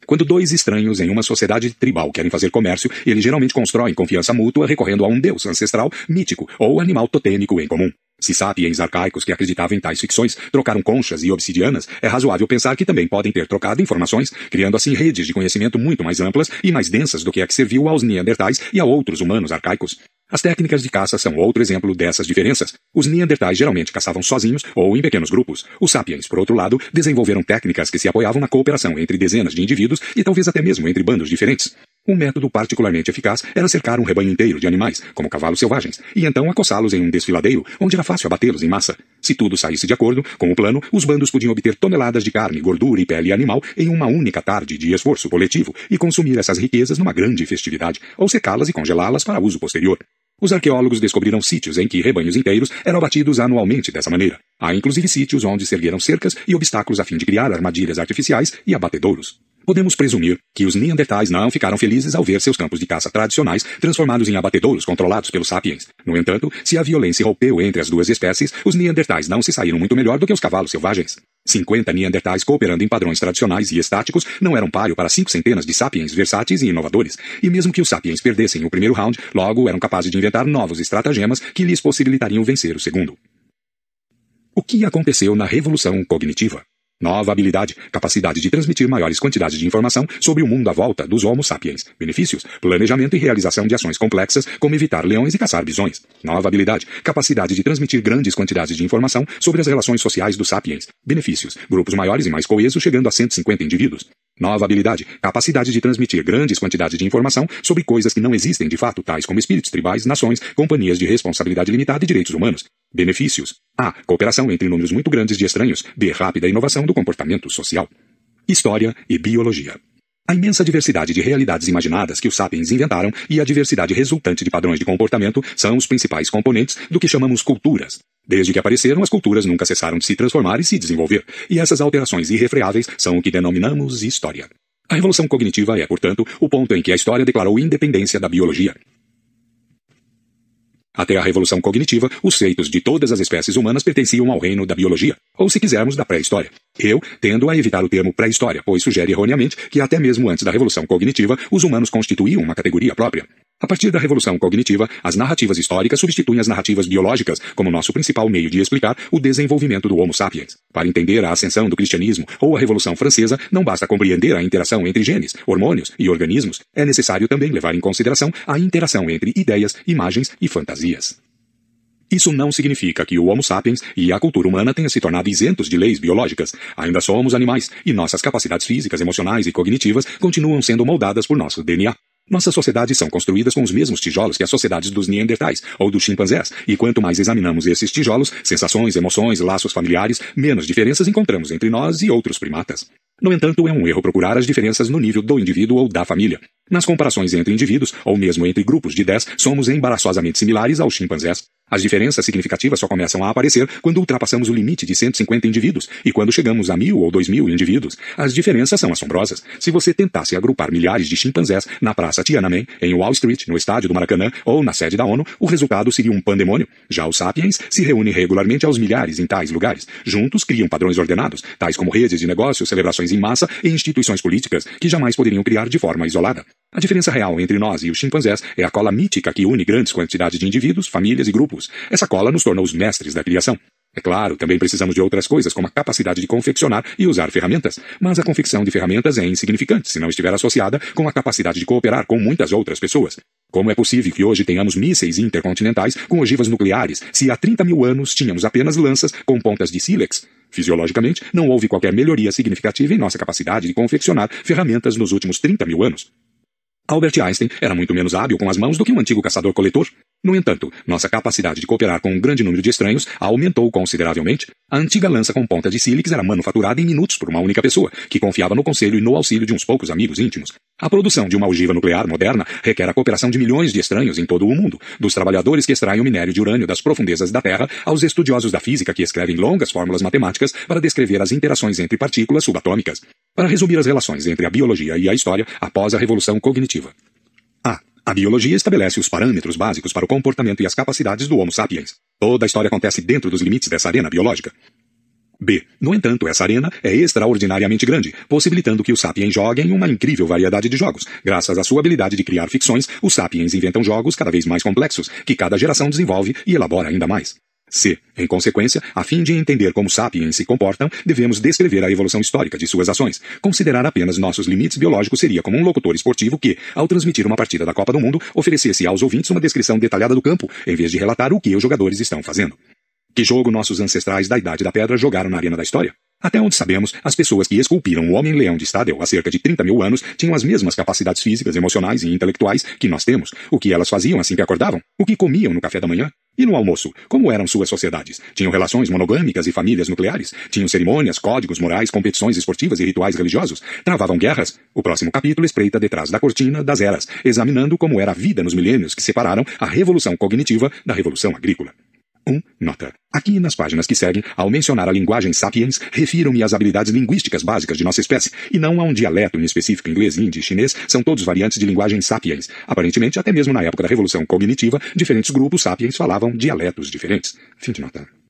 Quando 2 estranhos em uma sociedade tribal querem fazer comércio, eles geralmente constroem confiança mútua recorrendo a um deus ancestral, mítico ou animal totêmico em comum. Se sapiens arcaicos que acreditavam em tais ficções trocaram conchas e obsidianas, é razoável pensar que também podem ter trocado informações, criando assim redes de conhecimento muito mais amplas e mais densas do que a que serviu aos Neandertais e a outros humanos arcaicos. As técnicas de caça são outro exemplo dessas diferenças. Os Neandertais geralmente caçavam sozinhos ou em pequenos grupos. Os Sapiens, por outro lado, desenvolveram técnicas que se apoiavam na cooperação entre dezenas de indivíduos e talvez até mesmo entre bandos diferentes. Um método particularmente eficaz era cercar um rebanho inteiro de animais, como cavalos selvagens, e então acossá-los em um desfiladeiro, onde era fácil abatê-los em massa. Se tudo saísse de acordo com o plano, os bandos podiam obter toneladas de carne, gordura e pele animal em uma única tarde de esforço coletivo e consumir essas riquezas numa grande festividade, ou secá-las e congelá-las para uso posterior. Os arqueólogos descobriram sítios em que rebanhos inteiros eram abatidos anualmente dessa maneira. Há inclusive sítios onde se ergueram cercas e obstáculos a fim de criar armadilhas artificiais e abatedouros. Podemos presumir que os Neandertais não ficaram felizes ao ver seus campos de caça tradicionais transformados em abatedouros controlados pelos Sapiens. No entanto, se a violência rompeu entre as duas espécies, os Neandertais não se saíram muito melhor do que os cavalos selvagens. 50 Neandertais cooperando em padrões tradicionais e estáticos não eram páreo para 5 centenas de Sapiens versáteis e inovadores, e mesmo que os Sapiens perdessem o primeiro round, logo eram capazes de inventar novos estratagemas que lhes possibilitariam vencer o segundo. O que aconteceu na Revolução Cognitiva? Nova habilidade, capacidade de transmitir maiores quantidades de informação sobre o mundo à volta dos Homo sapiens. Benefícios, planejamento e realização de ações complexas, como evitar leões e caçar bisões. Nova habilidade, capacidade de transmitir grandes quantidades de informação sobre as relações sociais dos sapiens. Benefícios, grupos maiores e mais coesos, chegando a 150 indivíduos. Nova habilidade, capacidade de transmitir grandes quantidades de informação sobre coisas que não existem de fato, tais como espíritos tribais, nações, companhias de responsabilidade limitada e direitos humanos. Benefícios. A. Cooperação entre números muito grandes de estranhos. B. Rápida inovação do comportamento social. História e biologia. A imensa diversidade de realidades imaginadas que os sapiens inventaram e a diversidade resultante de padrões de comportamento são os principais componentes do que chamamos culturas. Desde que apareceram, as culturas nunca cessaram de se transformar e se desenvolver, e essas alterações irrefreáveis são o que denominamos história. A revolução cognitiva é, portanto, o ponto em que a história declarou independência da biologia. Até a revolução cognitiva, os feitos de todas as espécies humanas pertenciam ao reino da biologia, ou se quisermos, da pré-história. Eu tendo a evitar o termo pré-história, pois sugere erroneamente que até mesmo antes da revolução cognitiva, os humanos constituíam uma categoria própria. A partir da revolução cognitiva, as narrativas históricas substituem as narrativas biológicas como nosso principal meio de explicar o desenvolvimento do Homo sapiens. Para entender a ascensão do cristianismo ou a Revolução Francesa, não basta compreender a interação entre genes, hormônios e organismos, é necessário também levar em consideração a interação entre ideias, imagens e fantasias. Isso não significa que o Homo sapiens e a cultura humana tenham se tornado isentos de leis biológicas. Ainda somos animais, e nossas capacidades físicas, emocionais e cognitivas continuam sendo moldadas por nosso DNA. Nossas sociedades são construídas com os mesmos tijolos que as sociedades dos Neandertais ou dos chimpanzés, e quanto mais examinamos esses tijolos, sensações, emoções, laços familiares, menos diferenças encontramos entre nós e outros primatas. No entanto, é um erro procurar as diferenças no nível do indivíduo ou da família. Nas comparações entre indivíduos, ou mesmo entre grupos de 10, somos embaraçosamente similares aos chimpanzés. As diferenças significativas só começam a aparecer quando ultrapassamos o limite de 150 indivíduos, e quando chegamos a 1.000 ou 2.000 indivíduos. As diferenças são assombrosas. Se você tentasse agrupar milhares de chimpanzés na Praça Tiananmen, em Wall Street, no estádio do Maracanã ou na sede da ONU, o resultado seria um pandemônio. Já os sapiens se reúnem regularmente aos milhares em tais lugares. Juntos criam padrões ordenados, tais como redes de negócios, celebrações em massa e instituições políticas, que jamais poderiam criar de forma isolada. A diferença real entre nós e os chimpanzés é a cola mítica que une grandes quantidades de indivíduos, famílias e grupos. Essa cola nos torna os mestres da criação. É claro, também precisamos de outras coisas, como a capacidade de confeccionar e usar ferramentas. Mas a confecção de ferramentas é insignificante se não estiver associada com a capacidade de cooperar com muitas outras pessoas. Como é possível que hoje tenhamos mísseis intercontinentais com ogivas nucleares, se há 30.000 anos tínhamos apenas lanças com pontas de sílex? Fisiologicamente, não houve qualquer melhoria significativa em nossa capacidade de confeccionar ferramentas nos últimos 30.000 anos. Albert Einstein era muito menos hábil com as mãos do que um antigo caçador-coletor. No entanto, nossa capacidade de cooperar com um grande número de estranhos aumentou consideravelmente. A antiga lança com ponta de sílex era manufaturada em minutos por uma única pessoa, que confiava no conselho e no auxílio de uns poucos amigos íntimos. A produção de uma ogiva nuclear moderna requer a cooperação de milhões de estranhos em todo o mundo, dos trabalhadores que extraem o minério de urânio das profundezas da Terra, aos estudiosos da física que escrevem longas fórmulas matemáticas para descrever as interações entre partículas subatômicas. Para resumir as relações entre a biologia e a história após a Revolução Cognitiva. A biologia estabelece os parâmetros básicos para o comportamento e as capacidades do Homo sapiens. Toda a história acontece dentro dos limites dessa arena biológica. B. No entanto, essa arena é extraordinariamente grande, possibilitando que os sapiens joguem uma incrível variedade de jogos. Graças à sua habilidade de criar ficções, os sapiens inventam jogos cada vez mais complexos, que cada geração desenvolve e elabora ainda mais. C. Em consequência, a fim de entender como sapiens se comportam, devemos descrever a evolução histórica de suas ações. Considerar apenas nossos limites biológicos seria como um locutor esportivo que, ao transmitir uma partida da Copa do Mundo, oferecesse aos ouvintes uma descrição detalhada do campo, em vez de relatar o que os jogadores estão fazendo. Que jogo nossos ancestrais da Idade da Pedra jogaram na arena da história? Até onde sabemos, as pessoas que esculpiram o Homem-Leão de Stadel há cerca de 30 mil anos tinham as mesmas capacidades físicas, emocionais e intelectuais que nós temos. O que elas faziam assim que acordavam? O que comiam no café da manhã? E no almoço? Como eram suas sociedades? Tinham relações monogâmicas e famílias nucleares? Tinham cerimônias, códigos morais, competições esportivas e rituais religiosos? Travavam guerras? O próximo capítulo espreita detrás da cortina das eras, examinando como era a vida nos milênios que separaram a revolução cognitiva da revolução agrícola. Nota. Aqui nas páginas que seguem, ao mencionar a linguagem sapiens, refiro-me às habilidades linguísticas básicas de nossa espécie, e não a um dialeto em específico inglês, hindi e chinês, são todos variantes de linguagem sapiens. Aparentemente, até mesmo na época da revolução cognitiva, diferentes grupos sapiens falavam dialetos diferentes. Fim de nota.